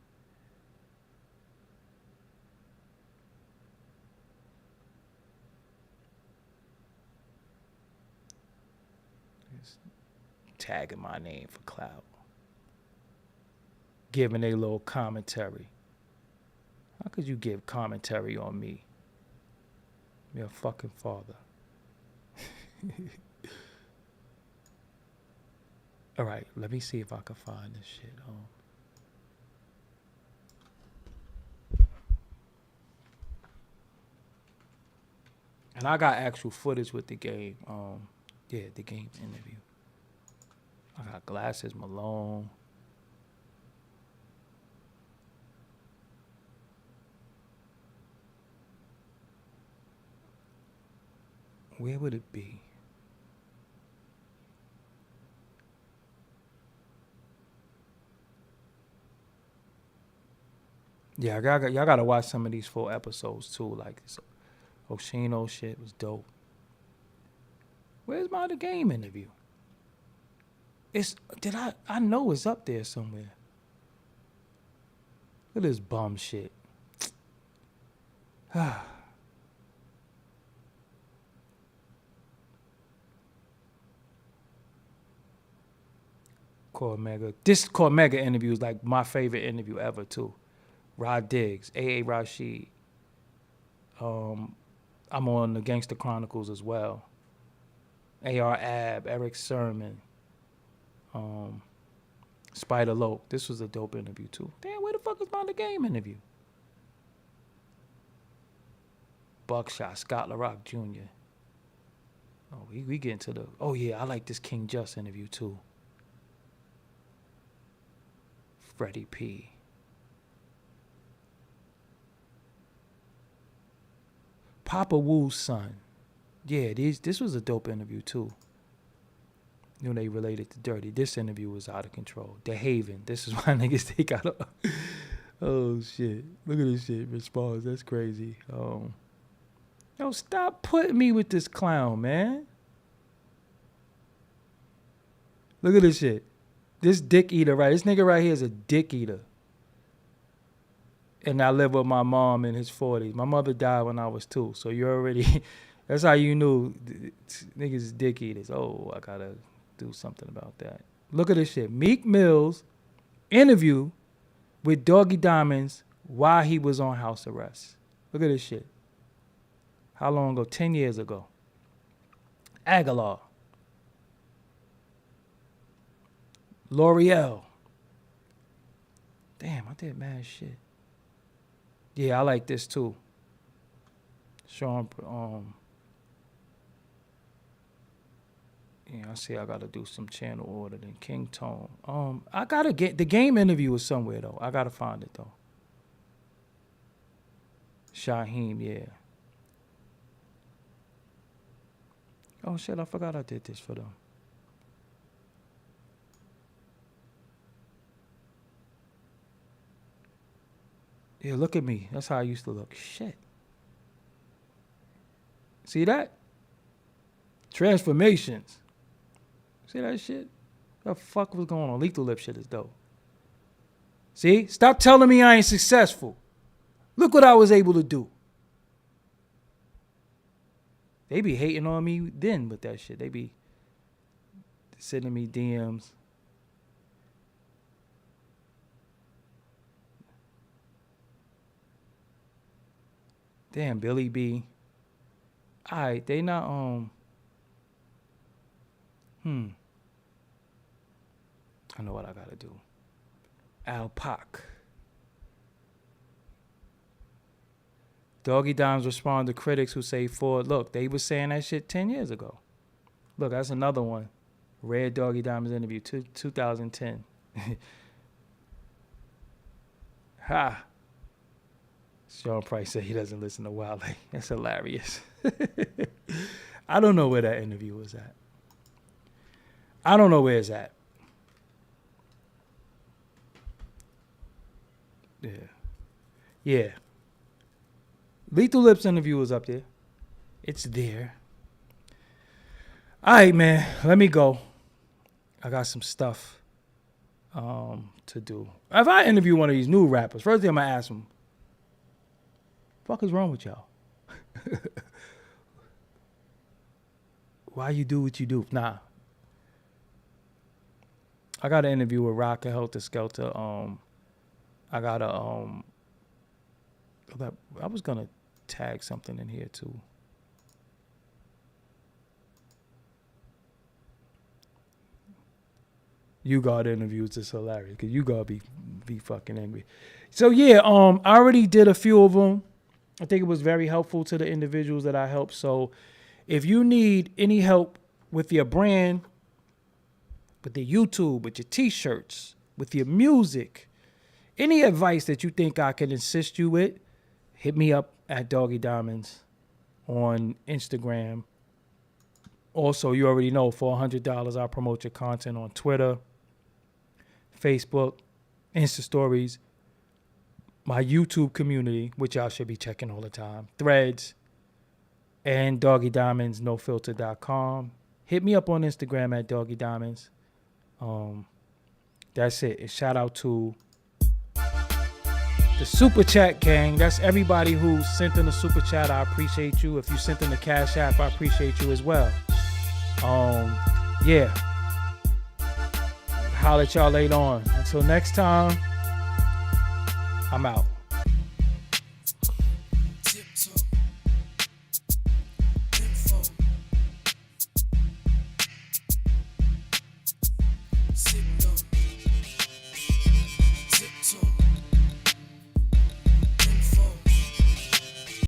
Tagging my name for clout. giving a little commentary. How could you give commentary on me? Your fucking father. All right, let me see if I can find this shit. And I got actual footage with the game. Yeah, the game interview. I got glasses, Malone. Where would it be? Yeah, y'all gotta watch some of these full episodes too. Like this Oshino shit was dope. Where's my the game interview? I know it's up there somewhere. Look at this bum shit. Cormega. This Cormega interview is like my favorite interview ever too. Rod Diggs, A.A. Rashid. I'm on the Gangster Chronicles as well. A.R. Ab, Eric Sermon, Spider Loke. This was a dope interview too. Damn, where the fuck is my the game interview? Buckshot, Scott LaRock Jr. Oh, we get into the. Oh yeah, I like this King Just interview too. Freddie P. Papa Wu's son. Yeah, this was a dope interview too. You know, they related to Dirty. This interview was out of control. The Haven. This is why niggas take out. Oh shit! Look at this shit. Response. That's crazy. Yo, stop putting me with this clown, man. Look at this shit. This dick eater, right? This nigga right here is a dick eater. And I live with my mom in his 40s. My mother died when I was 2. So you already, that's how you knew niggas is dick eaters. Oh, I gotta do something about that. Look at this shit. Meek Mill's interview with Doggie Diamonds while he was on house arrest. Look at this shit. How long ago? 10 years ago. Aguilar. L'Oreal. Damn, I did mad shit. Yeah, I like this too. Sean, yeah, I see I gotta do some channel order than King Tone. I gotta get the game interview is somewhere though. I gotta find it though. Shaheem, yeah. Oh shit, I forgot I did this for them. Yeah, look at me. That's how I used to look. Shit. See that? Transformations. See that shit? What the fuck was going on? Lethal Lip shit is dope. See? Stop telling me I ain't successful. Look what I was able to do. They be hating on me then with that shit. They be sending me DMs. Damn, Billy B. Alright, they not I know what I gotta do. Alpac. Doggie Dimes respond to critics who say Ford. Look, they was saying that shit 10 years ago. Look, that's another one. Red Doggie Dimes interview, 2010. Ha. Sean Price said he doesn't listen to Wale. That's hilarious. I don't know where that interview was at. I don't know where it's at. Yeah. Yeah. Lethal Lips interview was up there. It's there. All right, man. Let me go. I got some stuff to do. If I interview one of these new rappers, first thing I'm going to ask them, fuck is wrong with y'all? Why you do what you do? Nah. I got an interview with Rock and Helter Skelter I got a I was gonna tag something in here too. You got interviews is hilarious because you gotta be fucking angry. So yeah, I already did a few of them. I think it was very helpful to the individuals that I helped. So if you need any help with your brand, with the YouTube, with your t-shirts, with your music, any advice that you think I can assist you with, hit me up at Doggie Diamonds on Instagram. Also, you already know, for $100, I'll promote your content on Twitter, Facebook, Insta Stories, my YouTube community, which y'all should be checking all the time, Threads, and doggiediamonds.nofiltered.com. Hit me up on Instagram at Doggie Diamonds. That's it. And shout out to the Super Chat gang. That's everybody who sent in the Super Chat. I appreciate you. If you sent in the Cash App, I appreciate you as well. Yeah. Holler at y'all later on. Until next time, I'm out.